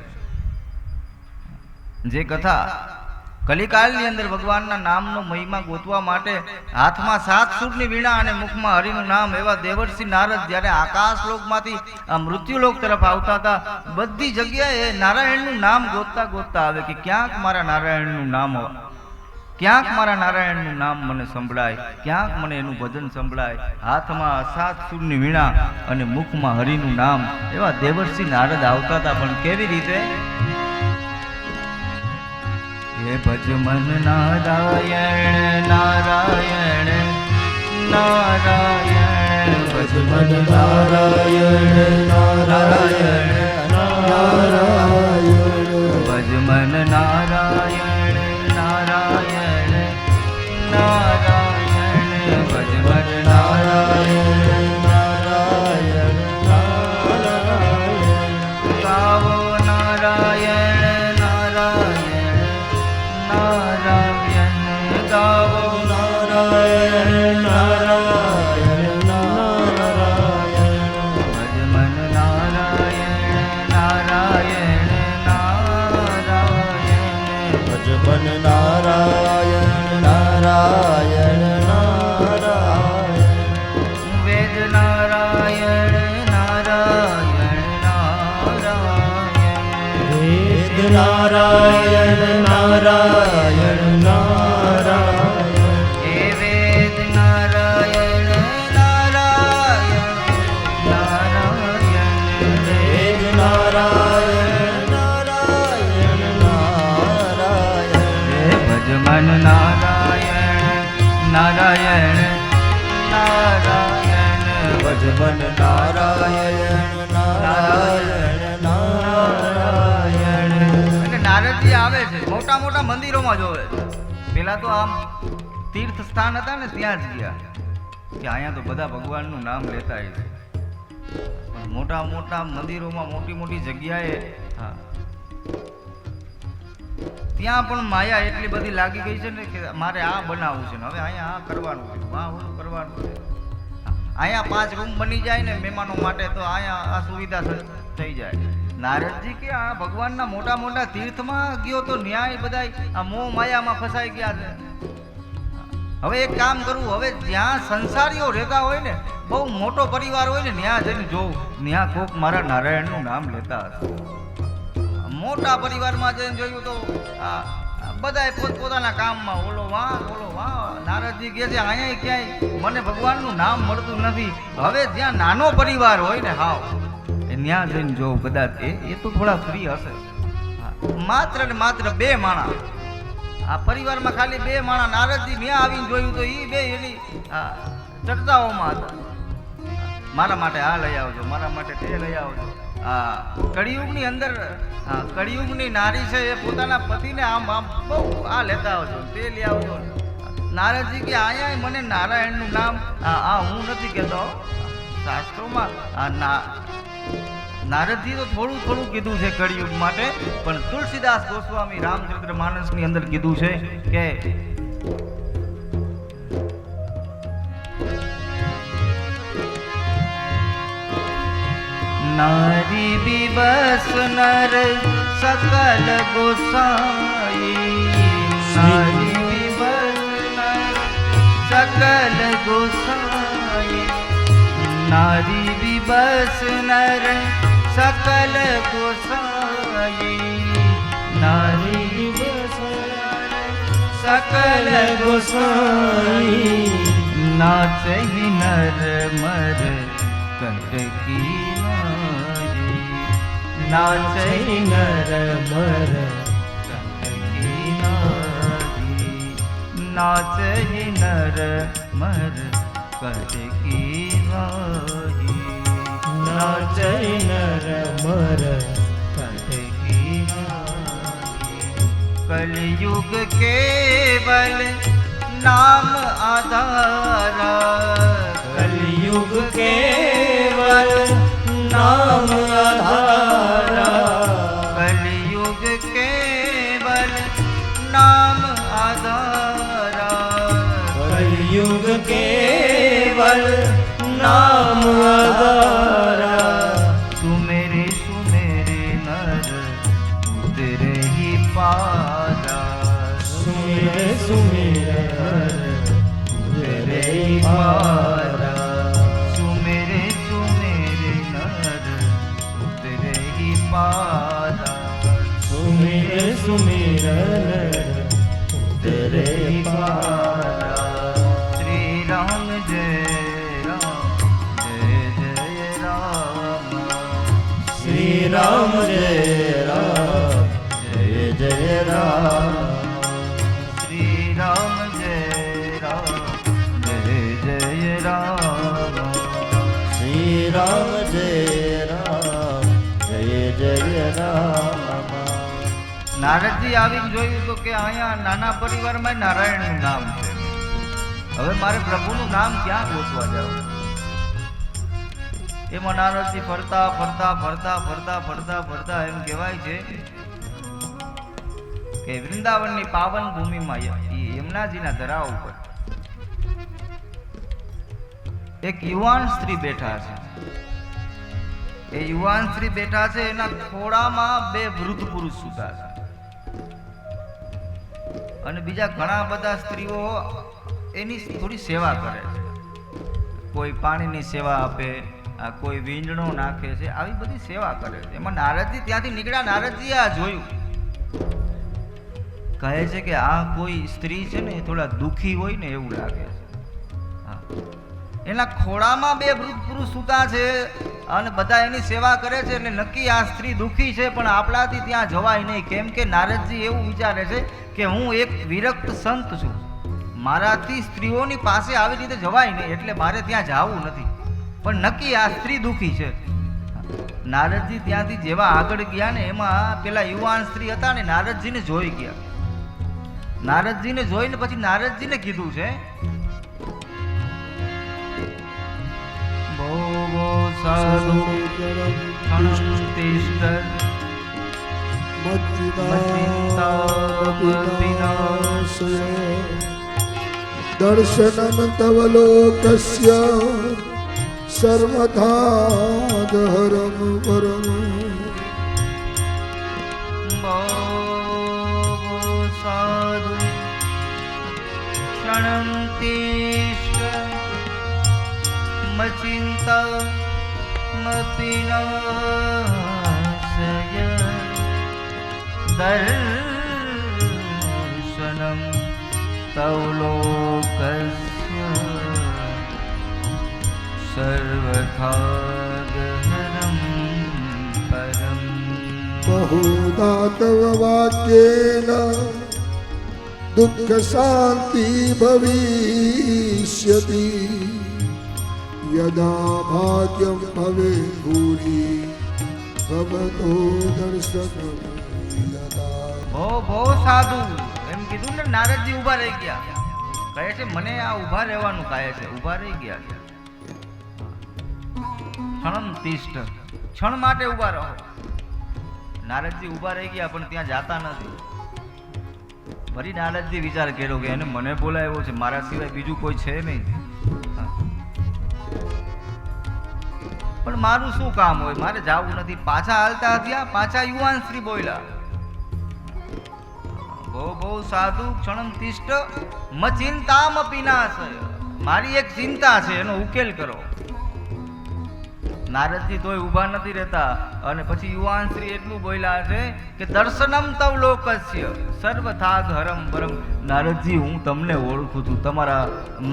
જે કથા કલિકાલની અંદર ભગવાનના નામનો મહિમા ગોતવા માટે હાથમાં 7 સૂરની વીણા અને મુખમાં હરિનું નામ એવા દેવર્ષિ નારદ જ્યારે આકાશલોકમાંથી મૃત્યુલોક તરફ આવતા હતા, બધી જગ્યાએ નારાયણનું નામ ગોતતા ગોતતા આવે કે ક્યાંક મારા નારાયણનું નામ આવે, ક્યાંક મારા નારાયણનું નામ મને સંભળાય, ક્યાંક મને એનું ભજન સંભળાય. હાથમાં 7 સૂરની વીણા અને મુખમાં હરિનું નામ એવા દેવર્ષિ નારદ આવતા હતા. પણ કેવી રીતે? હે ભજ મન નારાયણ નારાયણ નારાયણ, ભજ મન નારાયણ નારાયણ નારાયણ, ભજ મન નારાયણ નારાયણ નારાયણ, ભજ મન નારાયણ નારાયણ નારાયણ, ગાવો નારાયણ નારાયણ નારાયણ, ગાવો નારાયણ નારાયણ નારાયણ, ભજ મન નારાયણ નારાયણ નારાયણ, ભજ મન નારાયણ નારાયણ નારાયણ, વેદ નારાયણ નારાયણ નારાયણ, વેદ નારાયણ નારાયણ નારાયણ, હે વેદ નારાયણ નારાયણ નારાયણ, વેદ નારાયણ નારાયણ નારાયણ, હે ભજ મન નારાયણ નારાયણ નારાયણ, ભજ મન નારાયણ નારાયણ નારાયણ. એટલે નારદજી આવે છે, મોટા મોટા મંદિરોમાં જોવે. પેલા તો આમ તીર્થ સ્થાન હતા ને ત્યાં જ ગયા કે અહીંયા તો બધા ભગવાનનું નામ લેતા હોય છે. પણ મોટા મોટા મંદિરોમાં મોટી મોટી જગ્યાએ હા ત્યાં પણ માયા એટલી બધી લાગી ગઈ છે ને કે મારે આ બનાવવું છે ને હવે અહીંયા આ કરવાનું છે, આ ઓલું કરવાનું છે. અહીંયા 5 રૂમ બની જાય ને મહેમાનો માટે તો અહીંયા આ સુવિધા થઈ જાય. નારદજી કે આ ભગવાનના મોટા મોટા તીર્થમાં ગયો તો ન્યાય બધાય આ મોહ માયામાં ફસાઈ ગયા છે. હવે એક કામ કરવું, હવે જ્યાં સંસારીઓ રહેતા હોય ને, બહુ મોટો પરિવાર હોય ને, ત્યાં જઈને જોઉં ત્યાં કોક મારા નારાયણનું નામ લેતા હશે. મોટા પરિવારમાં જઈને જોયું તો બધાય પોતપોતાના કામમાં ઓલો વાહ. નારદજી કહે છે અહીંયા ક્યાંય મને ભગવાનનું નામ મળતું નથી. હવે જ્યાં નાનો પરિવાર હોય ને હાવ ત્યાં જઈને જોઉં કદાચ એ તો થોડા ફ્રી હશે. માત્ર ને માત્ર 2 માણસ આ પરિવારમાં, ખાલી 2 માણસ. નારદજી ત્યાં આવીને જોયું તો એ 2 એની ચર્ચાઓમાં હતા. મારા માટે આ લઈ આવજો, મારા માટે તે લઈ આવજો. કળિયુગની અંદર કળિયુગની નારી છે એ પોતાના પતિને આમ બહુ આ લેતા આવજો, તે લઈ આવજો. નારદજી કે અહીંયા મને નારાયણનું નામ હું નથી કહેતો. શાસ્ત્રોમાં નારદજી તો થોડું થોડું કીધું છે કળિયુગ માટે, પણ તુલસીદાસ ગોસ્વામી રામચરિત્ર માનસની અંદર કીધું છે કે नारी विवश नर सकल गोसाई, नारी विवश नर सकल गोसाई, नारी विवश नर सकल गोसाई, नारी विवश नर सकल गोसाई, नाचहि नर मर कंटकी नाचहि नर मर कंटकी नारी, नाचहि नर मर कंटकी नारी, नाचहि नर मर कंटकी नारी. कलयुग केवल नाम आधारा, कलयुग केवल नाम आधारा, कलयुग केवल नाम आधारा, कलयुग केवल नाम आधारा. सुमेरे सुमेरे नर उतरे ही पारा, सुमेरे सुमेरे नर उतरे ही पारा, सुमेरे सुमेरे नर उतरे ही पारा, सुमेरे सुमेरे नर उतरे ही पारा. श्री राम जय राम, श्री राम जय राम, जय राम, श्री राम जय राम, जय राम, श्री राम जय राम, जय राम. નારદજી આવીને જોયું તો કે અહીંયા નાના પરિવારમાં નારાયણનું નામ છે. હવે મારે પ્રભુનું નામ ક્યાં ગોતવા જાવ? એમાં નારદજી ફરતા ફરતા ફરતા ફરતા ફરતા ફરતા એમ કહેવાય છે કે વૃંદાવનની પાવન ભૂમિમાં યમુનાજીના ધરા ઉપર એક યુવાન સ્ત્રી બેઠા છે. એ યુવાન સ્ત્રી બેઠા છે, એના ખોળામાં 2 વૃદ્ધ પુરુષ સૂતા છે અને બીજા ઘણા બધા સ્ત્રીઓ એની થોડી સેવા કરે છે. કોઈ પાણીની સેવા આપે, કોઈ વીંજણો નાખે છે, આવી બધી સેવા કરે છે. એમાં નારદજી ત્યાંથી નીકળ્યા. નારદજીએ આ જોયું, કહે છે કે આ કોઈ સ્ત્રી છે ને થોડા દુઃખી હોય ને એવું લાગે છે. એના ખોળામાં 2 વૃદ્ધ પુરુષ સૂતા છે અને બધા એની સેવા કરે છે એટલે નક્કી આ સ્ત્રી દુઃખી છે, પણ આપણાથી ત્યાં જવાય નહીં. કેમ કે નારદજી એવું વિચારે છે કે હું એક વિરક્ત સંત છું, મારાથી સ્ત્રીઓની પાસે આવી રીતે જવાય નહીં, એટલે મારે ત્યાં જવું નથી. પણ નક્કી આ સ્ત્રી દુઃખી છે. નારદજી ત્યાંથી જેવા આગળ ગયા ને એમાં પેલા યુવાન સ્ત્રી હતા ને નારદજીને જોઈ ગયા. નારદજીને જોઈને પછી નારદજીને કીધું છે, ભો સાધુ તિષ્ઠ मच्चिदामविनाशय दर्शनं तव लोकस्य सर्वथा गहरं वरम् साधु क्षणं तिष्ठ मचिन्तामपि नाशय दर्शनं तव लोकस्य सर्वथा गहनं परम् बहुधा तव वाक्येन दुःख शान्ति भविष्यति यदा भाग्यं भवेत् भूरि भवतो दर्शनं यदा બહુ સાધુ એમ કીધું ને નારદજી ઊભા રહી ગયા કહે છે મને આ ઊભા રહેવાનું કહે છે ઊભા રહી ગયા ક્ષણમ તિષ્ઠ ક્ષણ માટે ઊભા રહો નારદજી ઊભા રહી ગયા પણ ત્યાં જાતા નથી ફરી નારદજી વિચાર કર્યો કે એને મને બોલાવ્યો છે મારા સિવાય બીજું કોઈ છે નહીં પણ મારું શું કામ હોય મારે જાવું નથી પાછા હાલતા થયા પાછા યુવાન શ્રી બોલ્યા બહુ સાધુ ક્ષણમ તિષ્ઠ મચિંતામપિ નાશય મારી એક ચિંતા છે એનો ઉકેલ કરો નારદજી તોય ઊભા નથી રહેતા અને પછી યુવાન શ્રી એટલું બોલ્યા છે કે દર્શનમ તવ લોકસ્ય સર્વથા ઘરમ પરમ નારદજી હું તમને ઓળખું છું તમારા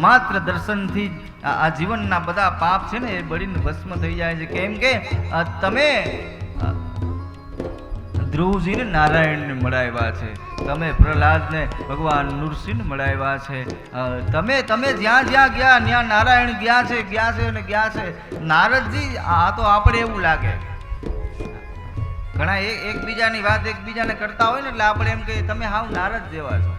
માત્ર દર્શનથી જ આ જીવનના બધા પાપ છે ને એ બળીને ભસ્મ થઈ જાય છે કેમ કે તમે ધ્રુવજીને નારાયણને મળાવ્યા છે તમે પ્રહલાદને ભગવાન નૃસિંહ મળાવ્યા છે તમે જ્યાં જ્યાં ગયા ત્યાં નારાયણ ગયા છે અને ગયા છે નારદજી આ તો આપણે એવું લાગે ઘણા એકબીજાની વાત એકબીજાને કરતા હોય ને એટલે આપણે એમ કહીએ તમે હાવ નારદ જેવા છો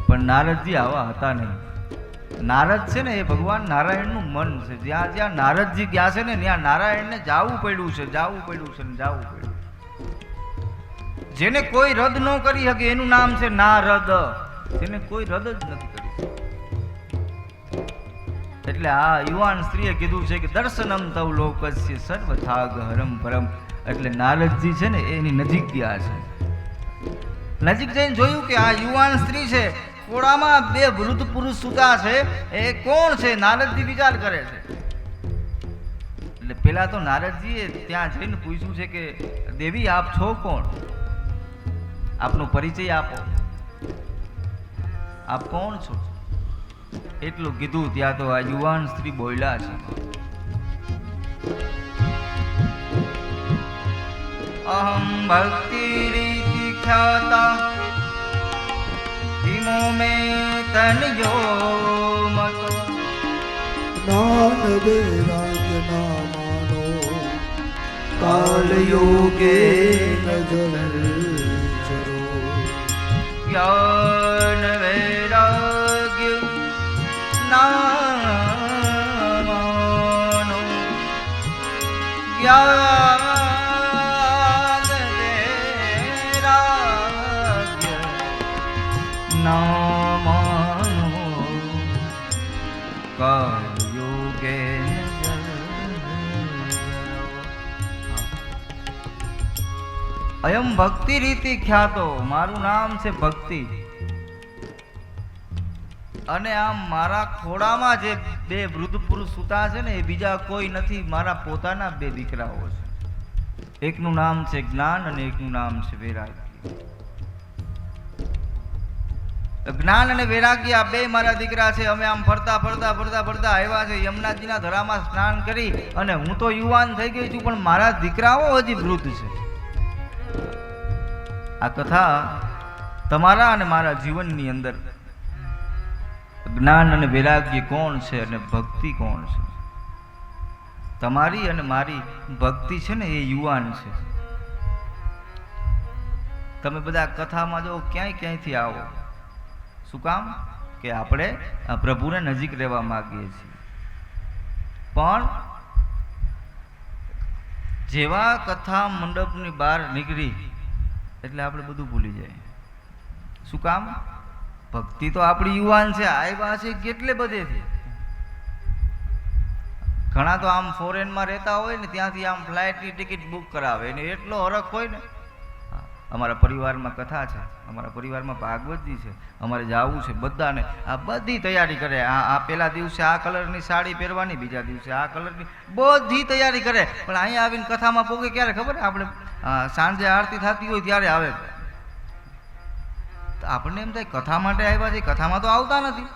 પણ નારદજી આવા હતા નહીં નારદ છે ને એ ભગવાન નારાયણનું મન છે જ્યાં જ્યાં નારદજી ગયા છે ને ત્યાં નારાયણને જાવું પડ્યું છે જેને કોઈ રદ ન કરી શકે એનું નામ છે નારદ જેને કોઈ રદ જ નથી કરી એટલે આ યુવાન સ્ત્રીએ કીધું છે કે દર્શનમ તવ લોકસ્ય સર્વથા ગહરમ પરમ એટલે નારદજી છે ને એની નજીક ગયા છે નજીક જઈને જોયું કે આ યુવાન સ્ત્રી છે ખોળામાં બે વૃદ્ધ પુરુષ સૂતા છે એ કોણ છે નારદજી વિચાર કરે છે એટલે પેલા તો નારદજીએ ત્યાં જઈને પૂછ્યું છે કે દેવી આપ છો કોણ આપનો પરિચય આપો આપ કોણ છો એટલું કીધું ત્યાં તો આ યુવાન સ્ત્રી બોલ્યા છે અહમ ભક્તિ રીતિ ખ્યાતા ઇમો મે તનયો મતો જ્ઞાન વૈરાગ્ય ના માનો કાલ યોગે નજર જ્ઞાન વૈરાગ્ય નામાનો જ્ઞાન વૈરાગ્ય નામાનો કાલયુગે અયમ ભક્તિ રીતિ ખ્યાતો મારું નામ છે ભક્તિ અને આમ મારા ખોળામાં જે બે વૃદ્ધ પુરુષ સૂતા છે ને એ બીજા કોઈ નથી મારા પોતાના બે દીકરાઓ છે એકનું નામ છે જ્ઞાન અને એકનું નામ છે વૈરાગ્ય જ્ઞાન અને વૈરાગ્ય આ બે મારા દીકરા છે અમે આમ ફરતા આવ્યા છે યમુનાજીના ધરામાં સ્નાન કરી અને હું તો યુવાન થઈ ગઈ છું પણ મારા દીકરાઓ હજી વૃદ્ધ છે આ કથા તમારા અને મારા જીવનની અંદર જ્ઞાન અને વૈરાગ્ય કોણ છે અને ભક્તિ કોણ છે તમારી અને મારી ભક્તિ છે ને એ યુવાન છે તમે બધા કથામાં જો ક્યાંયથી આવો શું કામ કે આપણે પ્રભુને નજીક રહેવા માંગીએ છીએ પણ જેવા કથા મંડપની બહાર નીકળી એટલે આપણે બધું ભૂલી જાય. શું કામ? ભક્તિ તો આપણી યુવાન છે, આવ્યા છે કેટલે બધેથી. ઘણા તો આમ ફોરેનમાં રહેતા હોય ને ત્યાંથી આમ ફ્લાઇટની ટિકિટ બુક કરાવે ને એટલો હરખ હોય ને. અમારા પરિવારમાં કથા છે, અમારા પરિવારમાં ભાગવતજી છે, અમારે જવું છે બધાને. આ બધી તૈયારી કરે. આ પહેલા દિવસે આ કલરની સાડી પહેરવાની, બીજા દિવસે આ કલરની, બધી તૈયારી કરે. પણ અહીંયા આવીને કથામાં પોગે ક્યારે ખબર? આપણે સાંજે આરતી થતી હોય ત્યારે આવે. તો આપણને એમ થાય કથા માટે આવ્યા છે, કથામાં તો આવતા નથી.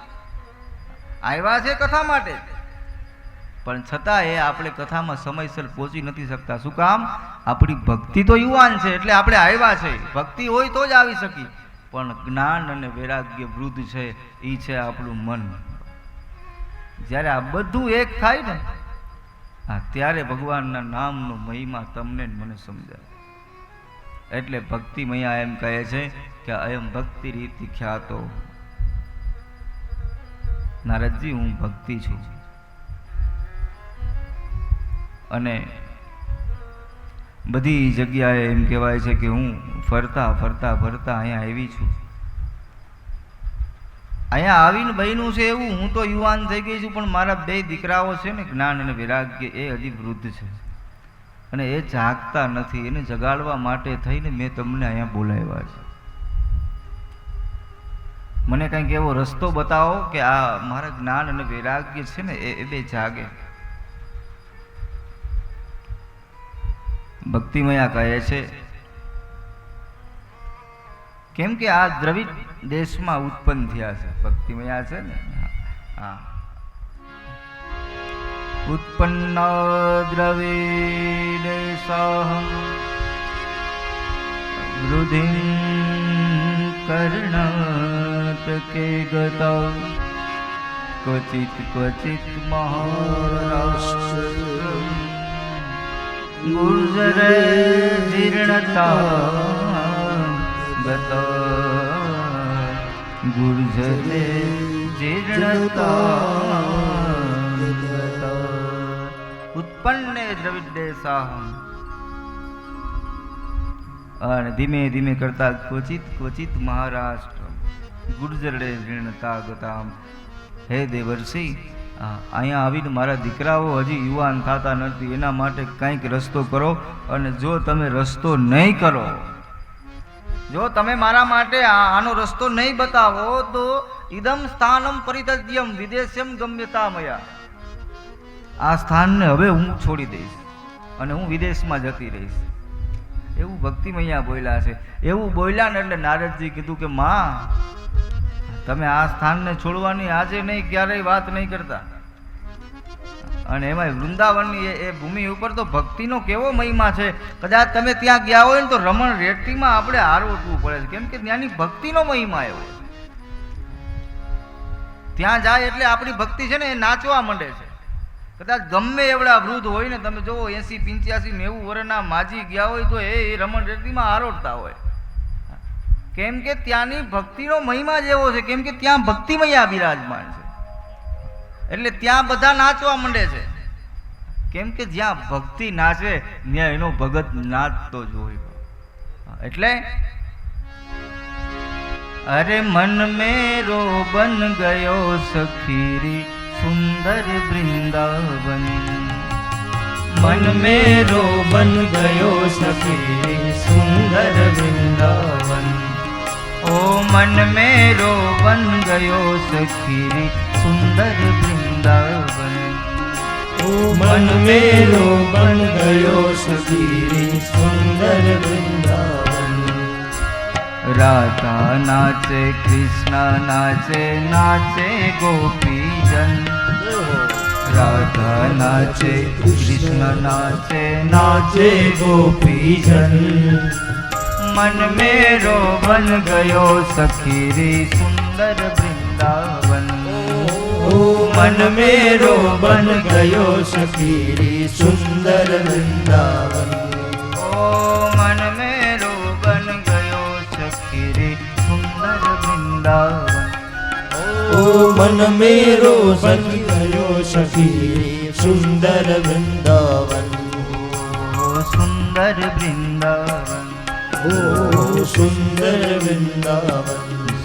આવ્યા છે કથા માટે, પણ છતાં એ આપણે કથામાં સમયસર પહોંચી નથી શકતા. શું કામ? આપણી ભક્તિ તો યુવાન છે એટલે આપણે આવ્યા છે. ભક્તિ હોય તો જ આવી શકી. પણ જ્ઞાન અને વૈરાગ્ય વૃદ્ધ છે, એ છે આપણું મન. જ્યારે આ બધું એક થાય ને, ત્યારે ભગવાનના નામનો મહિમા તમને મને સમજાય. એટલે ભક્તિ મૈયા એમ કહે છે કે અયમ ભક્તિ રીતિ ખ્યાતો. નારદજી, હું ભક્તિ છું. અને બધી જગ્યાએ એમ કહેવાય છે કે હું ફરતા ફરતા ફરતા અહીંયા આવી છું. અહીંયા આવીને બન્યું છે એવું. હું તો યુવાન થઈ ગઈ છું, પણ મારા 2 દીકરાઓ છે ને, જ્ઞાન અને વૈરાગ્ય, એ હજી વૃદ્ધ છે અને એ જાગતા નથી. એને જગાડવા માટે થઈને મેં તમને અહીંયા બોલાવ્યા છે. મને કંઈક એવો રસ્તો બતાવો કે આ મારા જ્ઞાન અને વૈરાગ્ય છે ને એ 2 જાગે. ભક્તિમયા કહે છે કેમ કે આ દ્રવિડ દેશમાં ઉત્પન્ન થયા છે. ભક્તિમયા છે ને, હા. ઉત્પન્ન દ્રવિડ સહ વૃદ્ધિ કર્ણાટકે ગતા ક્વચિત ક્વચિત મહારાષ્ટ્ર ગુર્જર જીર્ણતા ગતા ગુર્જરે જીર્ણતા ગતા. ઉત્પન્ને દ્રવિડ દેશાહમ. અને ધીમે ધીમે કરતા ક્વચિત ક્વચિત મહારાષ્ટ્ર ગુર્જરે જીર્ણતા ગતા. હે દેવર્ષિ, અહીંયા આવીને મારા દીકરાઓ હજી યુવાન થતા નથી, એના માટે કંઈક રસ્તો કરો. અને જો તમે રસ્તો નહીં કરો, જો તમે મારા માટે આનો રસ્તો નહીં બતાવો, તો ઇદમ સ્થાનમ પરિત્યજ્યમ વિદેશ્યમ ગમ્યતા મયા. આ સ્થાનને હવે હું છોડી દઈશ અને હું વિદેશમાં જતી રહીશ. એવું ભક્તિમૈયા બોલ્યા છે. એવું બોલ્યા ને એટલે નારદજી કીધું કે માં, તમે આ સ્થાનને છોડવાની આજે નહીં ક્યારેય વાત નહીં કરતા. અને એમાં વૃંદાવનની એ ભૂમિ ઉપર તો ભક્તિનો કેવો મહિમા છે. કદાચ તમે ત્યાં ગયા હોય ને તો રમણ રેતીમાં આપણે હારવટવું પડે છે, કેમ કે ત્યાંની ભક્તિનો મહિમા એવો. ત્યાં જાય એટલે આપણી ભક્તિ છે ને એ નાચવા માંડે છે. કદાચ ગમે એવડા વૃદ્ધ હોય ને, તમે જોવો 80, 85, 90 વર્ષના માજી ગયા હોય તો એ રમણ રેતીમાં હારોડતા હોય. કેમ કે ત્યાંની ભક્તિનો મહિમા જ એવો છે. કેમ કે ત્યાં ભક્તિમયા બિરાજમાન છે એટલે ત્યાં બધા નાચવા માંડે છે. કેમ કે જ્યાં ભક્તિ નાચે ત્યાં એનો ભગત નાચતો જ હોય. એટલે અરે મન મેરો બન ગયો સખીરી સુંદર વૃંદાવન. मन मेरो बन गयो सखी सुंदर वृंदावन. ओ मन मेरो बन गयो सखी सुंदर वृंदावन. ओ मन मेरो बन गयो सखी सुंदर वृंदावन. राधा नाचे कृष्ण नाचे नाचे गोपीजन. राधा नाचे कृष्ण नाचे नाचे गोपीजन. मन मेरो बन गयो सखीरी सुंदर वृंदावन. ओ मन मेरो बन गयो सखी सुंदर वृंदावन. ओ मन मेरो बन गयो सखीरी सुंदर वृंदावन. ओ मन मेरो बन गयो सखी सुंदर वृंदावन. ओ सुंदर वृंदावन. ઓ સુંદર વૃંદાવન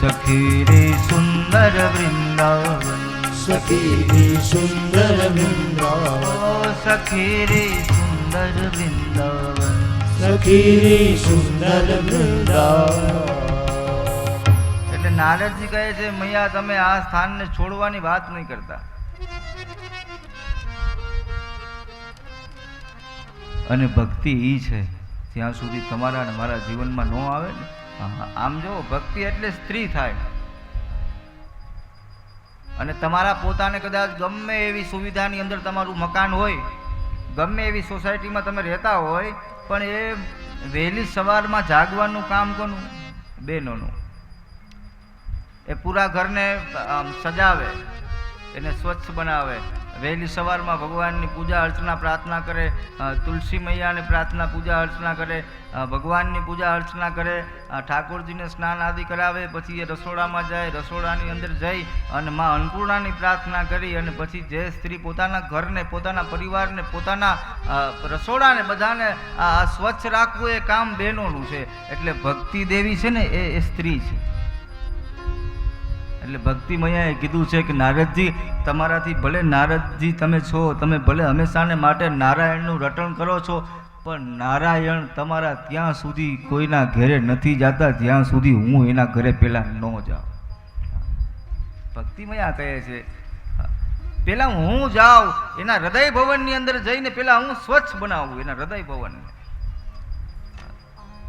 સખી રે સુંદર વૃંદાવન સખી રે સુંદર વૃંદાવન ઓ સખી રે સુંદર વૃંદાવન સખી રે સુંદર વૃંદાવન. એટલે નારદજી કહે છે મૈયા તમે આ સ્થાનને છોડવાની વાત નહીં કરતા. અને ભક્તિ ઈ છે ત્યાં સુધી તમારા અને મારા જીવનમાં ન આવે ને. આમ જો ભક્તિ એટલે સ્ત્રી થાય. અને તમારા પોતાને કદાચ ગમે એવી સુવિધાની અંદર તમારું મકાન હોય, ગમે એવી સોસાયટીમાં તમે રહેતા હોય, પણ એ વહેલી સવારમાં જાગવાનું કામ કોનું? બહેનોનું. એ પૂરા ઘરને સજાવે, એને સ્વચ્છ બનાવે, વહેલી સવારમાં ભગવાનની પૂજા અર્ચના પ્રાર્થના કરે, તુલસી મૈયાને પ્રાર્થના પૂજા અર્ચના કરે, ભગવાનની પૂજા અર્ચના કરે, ઠાકોરજીને સ્નાન આદિ કરાવે, પછી એ રસોડામાં જાય, રસોડાની અંદર જઈ અને માં અન્નપૂર્ણાની પ્રાર્થના કરી અને પછી જે સ્ત્રી પોતાના ઘરને, પોતાના પરિવારને, પોતાના રસોડાને બધાને સ્વચ્છ રાખવું એ કામ બહેનોનું છે. એટલે ભક્તિ દેવી છે ને એ સ્ત્રી છે. એટલે ભક્તિ મૈયાએ કીધું છે કે નારદજી તમારાથી ભલે નારદજી તમે છો, તમે ભલે હંમેશાને માટે નારાયણનું રટણ કરો છો, પણ નારાયણ તમારા ત્યાં સુધી કોઈના ઘરે નથી જતા જ્યાં સુધી હું એના ઘરે પહેલા ન જાઉં. ભક્તિ મૈયા કહે છે પહેલા હું જાઉં એના હૃદય ભવનની અંદર જઈને પહેલા હું સ્વચ્છ બનાવું એના હૃદય ભવનને.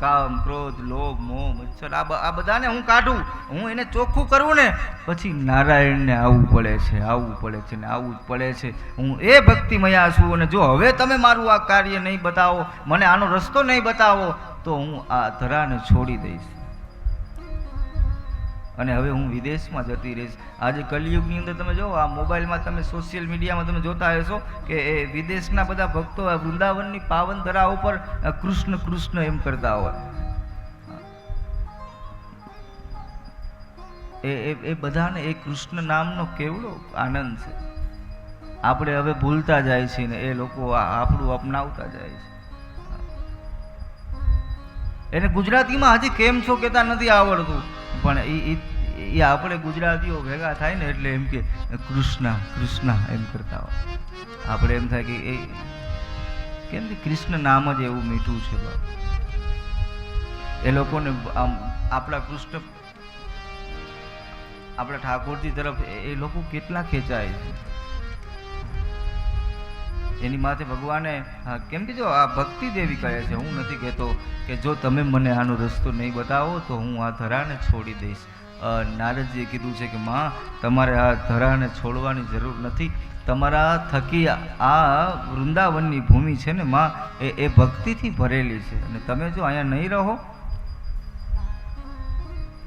કામ, ક્રોધ, લોભ, મોહ, મચ્છર આ બધાને હું કાઢું, હું એને ચોખ્ખું કરું ને પછી નારાયણને આવવું પડે છે, આવવું પડે છે ને આવવું જ પડે છે. હું એ ભક્તિ મયા છું. અને જો હવે તમે મારું આ કાર્ય નહીં બતાવો, મને આનો રસ્તો નહીં બતાવો, તો હું આ ધરાને છોડી દઈશ અને હવે હું વિદેશમાં જતી રહીશ. આજે કલિયુગની અંદર તમે જો આ મોબાઈલમાં, તમે સોશિયલ મીડિયામાં તમે જોતા હશો કે એ વિદેશના બધા ભક્તો આ વૃંદાવનની પાવન ધરા ઉપર કૃષ્ણ કૃષ્ણ એમ કરતા હોય. એ બધાને એ કૃષ્ણ નામનો કેવડો આનંદ છે. આપણે હવે ભૂલતા જાય છે ને એ લોકો આપણું અપનાવતા જાય છે. એને ગુજરાતીમાં હજી કેમ છો કહેતા નથી આવડતું, પણ એ આપણે ગુજરાતીઓ ભેગા થાય ને એટલે એમ કે કૃષ્ણ કૃષ્ણ એમ કરતા હોય. આપણે એમ થાય કે એ કેમ કે કૃષ્ણ નામ જ એવું મીઠું છે બાપ. એ લોકોને આમ આપણા કૃષ્ણ, આપણા ઠાકોરજી તરફ એ લોકો કેટલા ખેંચાય છે. એની માથે ભગવાને કેમ કે જો આ ભક્તિ દેવી કહે છે, હું નથી કહેતો કે જો તમે મને આનો રસ્તો નહીં બતાવો તો હું આ ધરાને છોડી દઈશ. નારદજીએ કીધું છે કે માં તમારે આ ધરાને છોડવાની જરૂર નથી. તમારા થકી આ વૃંદાવનની ભૂમિ છે ને માં એ ભક્તિથી ભરેલી છે અને તમે જો અહીંયા નહીં રહો.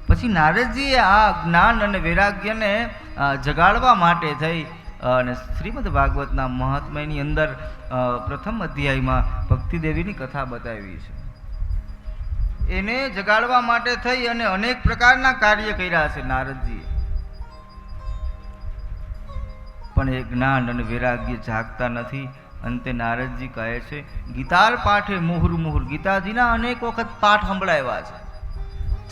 પછી નારદજીએ આ જ્ઞાન અને વૈરાગ્યને જગાડવા માટે થઈ અને શ્રીમદ ભાગવતના મહાત્મ્યની અંદર પ્રથમ અધ્યાયમાં ભક્તિ દેવીની કથા બતાવી છે. એને જગાડવા માટે થઈ અને અનેક પ્રકારના કાર્ય કર્યા છે નારદજીએ, પણ એ જ્ઞાન અને વૈરાગ્ય જાગતા નથી. અંતે નારદજી કહે છે ગીતાર પાઠે મુહુર મુહુર, ગીતાજીના અનેક વખત પાઠ સંભળાવ્યા છે,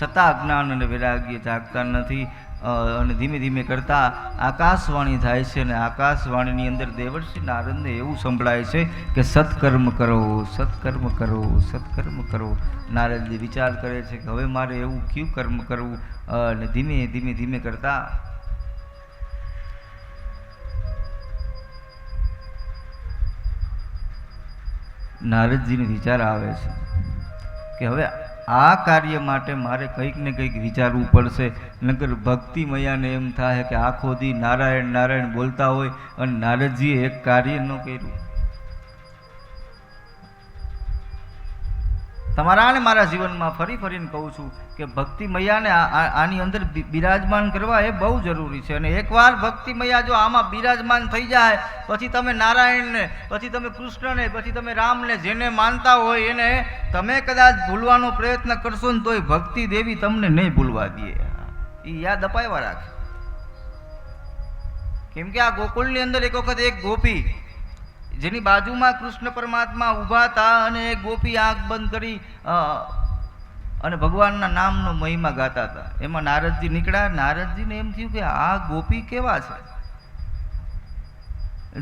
છતાં જ્ઞાન અને વૈરાગ્ય જાગતા નથી. અને ધીમે ધીમે કરતા આકાશવાણી થાય છે અને આકાશવાણીની અંદર દેવર્ષિ નારદને એવું સંભળાય છે કે સત્કર્મ કરો, સત્કર્મ કરો, સત્કર્મ કરો. નારદજી વિચાર કરે છે કે હવે મારે એવું કયું કર્મ કરવું. અને ધીમે ધીમે ધીમે કરતા નારદજીને વિચાર આવે છે કે હવે આ કાર્ય માટે મારે કંઈક ને કંઈક વિચારવું પડશે. નકર ભક્તિ મૈયાને એમ થાય કે આખો દી નારાયણ નારાયણ બોલતા હોય અને નારદજીએ એક કાર્ય ન કર્યું. તમારા અને મારા જીવનમાં ફરી ફરીને કહું છું કે ભક્તિ મૈયાને આની અંદર બિરાજમાન કરવા એ બહુ જરૂરી છે. અને એકવાર ભક્તિ મૈયા જો આમાં બિરાજમાન થઈ જાય પછી તમે નારાયણને, પછી તમે કૃષ્ણને, પછી તમે રામને, જેને માનતા હોય એને તમે કદાચ ભૂલવાનો પ્રયત્ન કરશો ને તોય ભક્તિ દેવી તમને નહીં ભૂલવા દે. એ યાદ અપાવવા રાખે. કેમ કે આ ગોકુળની અંદર એક વખત એક ગોપી જેની બાજુમાં કૃષ્ણ પરમાત્મા ઊભા હતા અને એક ગોપી આંખ બંધ કરી અને ભગવાનના નામનો મહિમા ગાતા હતા. એમાં નારદજી નીકળ્યા. નારદજીને એમ થયું કે આ ગોપી કેવા છે,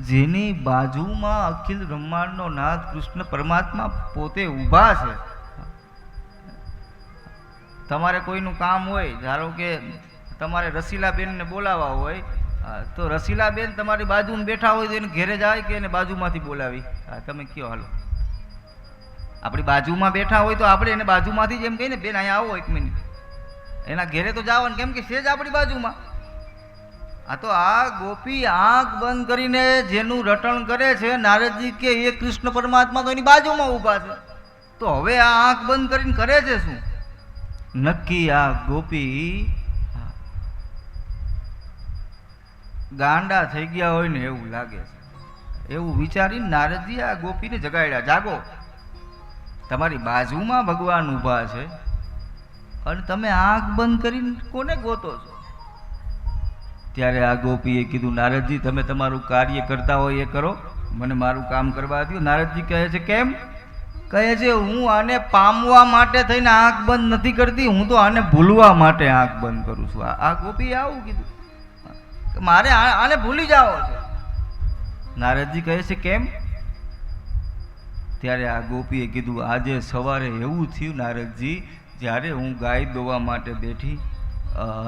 જેની બાજુમાં અખિલ બ્રહ્માંડનો નાથ કૃષ્ણ પરમાત્મા પોતે ઊભા છે. તમારે કોઈનું કામ હોય, ધારો કે તમારે રસીલાબેનને બોલાવવા હોય, તો રસીલાબેન તમારી બાજુમાં બેઠા હોય તો એને ઘેરે જાય કે એને બાજુમાંથી બોલાવી? તમે કયો હાલો. આપણી બાજુમાં બેઠા હોય તો આપણે એને બાજુમાંથી જ એમ કહીને બેન અહીંયા આવો 1 મિનિટ. એના ઘેરે તો જવાનું, કેમ કે છે જ આપણી બાજુમાં. આ તો આ ગોપી આંખ બંધ કરીને જેનું રટણ કરે છે, નારદજી કે એ કૃષ્ણ પરમાત્મા તો એની બાજુમાં ઊભા છે, તો હવે આ આંખ બંધ કરીને કરે છે શું? નક્કી આ ગોપી ગાંડા થઈ ગયા હોય ને એવું લાગે છે. એવું વિચારીને નારદજી આ ગોપીને જગાડ્યા. જાગો, તમારી બાજુમાં ભગવાન ઊભા છે અને તમે આંખ બંધ કરીને કોને ગોતો છો? ત્યારે આ ગોપીએ કીધું, નારદજી તમે તમારું કાર્ય કરતા હોય એ કરો, મને મારું કામ કરવા દો. નારદજી કહે છે, કેમ? કહે છે, હું આને પામવા માટે થઈને આંખ બંધ નથી કરતી, હું તો આને ભૂલવા માટે આંખ બંધ કરું છું. આ ગોપીએ આવું કીધું કે મારે આને ભૂલી જાઓ છે. નારદજી કહે છે, કેમ? ત્યારે આ ગોપીએ કીધું, આજે સવારે એવું થયું નારદજી, જ્યારે હું ગાય દોવા માટે બેઠી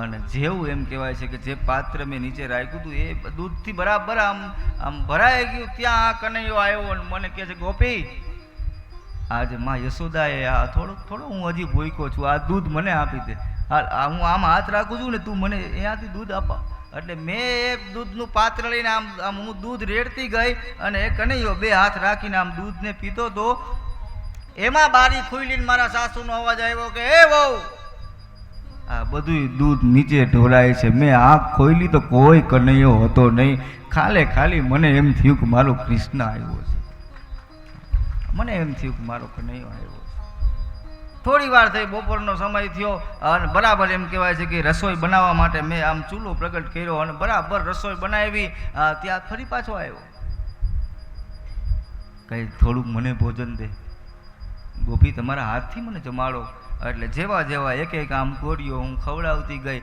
અને જેવું એમ કહેવાય છે કે જે પાત્ર મેં નીચે રાખ્યું હતું એ દૂધથી બરાબર આમ ભરાઈ ગયું. ત્યાં આ કનૈયો આવ્યો અને મને કહે છે, ગોપી આજે માં યશોદાએ આ થોડો હું હજી ભૂખ્યો છું, આ દૂધ મને આપી દે. હું આમ હાથ રાખું છું ને, તું મને અહીંયાથી દૂધ આપા. એટલે મેં એ દૂધનું પાત્ર લઈને આમ હું દૂધ રેડતી ગઈ અને એ કનૈયો 2 હાથ રાખીને આમ દૂધને પીતો તો એમાં બારી ખુલ્લીને મારા સાસુનો અવાજ આવ્યો કે, એ વહુ, આ બધું દૂધ નીચે ઢોળાય છે. મેં આંખ ખોલી તો કોઈ કનૈયો હતો નહીં. ખાલી મને એમ થયું કે મારો કૃષ્ણ આવ્યો છે. મને એમ થયું કે મારો કનૈયો આવ્યો છે. થોડી વાર થઈ, બપોરનો સમય થયો અને બરાબર એમ કહેવાય છે કે રસોઈ બનાવવા માટે મેં આમ ચૂલો પ્રગટ કર્યો અને બરાબર રસોઈ બનાવી. ત્યાં ફરી પાછો આવ્યો. કઈ થોડુંક મને ભોજન દે ગોપી, તમારા હાથથી મને જમાડો. એટલે જેવા એક આમ કોરિયો હું ખવડાવતી ગઈ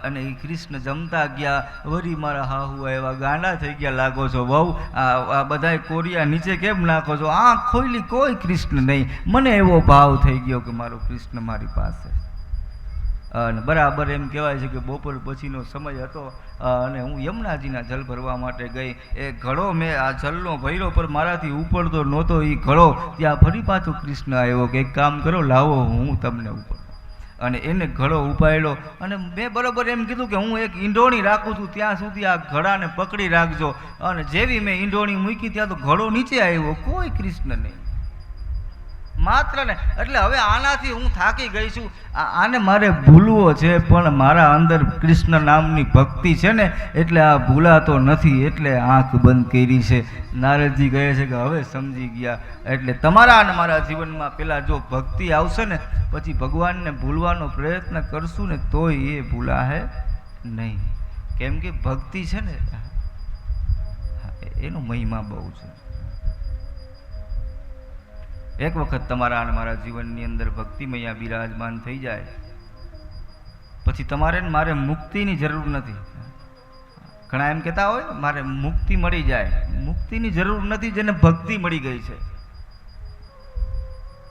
અને એ કૃષ્ણ જમતા ગયા. વળી મારા હાહુ એવા ગાંડા થઈ ગયા, લાગો છો બહુ, આ બધા કોરિયા નીચે કેમ નાખો છો? આંખ ખોલી, કોઈ કૃષ્ણ નહીં. મને એવો ભાવ થઈ ગયો કે મારો કૃષ્ણ મારી પાસે. અને બરાબર એમ કહેવાય છે કે બપોર પછીનો સમય હતો અને હું યમુનાજીના જલ ભરવા માટે ગઈ. એ ઘડો મેં આ જલનો ભર્યો, પર મારાથી ઉપડતો નહોતો એ ઘડો. ત્યાં ફરી પાછો કૃષ્ણ આવ્યો કે એક કામ કરો, લાવો હું તમને ઉપર. અને એને ઘડો ઉપાડ્યો અને મેં બરાબર એમ કીધું કે હું એક ઈંડોણી રાખું છું, ત્યાં સુધી આ ઘડાને પકડી રાખજો. અને જેવી મેં ઈંડોણી મૂકી ત્યાં તો ઘડો નીચે આવ્યો, કોઈ કૃષ્ણ નહીં માત્ર ને. એટલે હવે આનાથી હું થાકી ગઈ છું. આને મારે ભૂલવો છે, પણ મારા અંદર કૃષ્ણ નામની ભક્તિ છે ને, એટલે આ ભૂલાતો નથી, એટલે આંખ બંધ કરી છે. નારદજી કહે છે કે હવે સમજી ગયા. એટલે તમારા અને મારા જીવનમાં પેલા જો ભક્તિ આવશે ને, પછી ભગવાનને ભૂલવાનો પ્રયત્ન કરશું ને તોય એ ભૂલાશે નહીં. કેમ કે ભક્તિ છે ને એનો મહિમા બહુ છે. એક વખત તમારા અને મારા જીવનની અંદર ભક્તિમય બિરાજમાન થઈ જાય પછી તમારે મારે મુક્તિની જરૂર નથી. ઘણા એમ કહેતા હોય મારે મુક્તિ મળી જાય. મુક્તિની જરૂર નથી જેને ભક્તિ મળી ગઈ છે.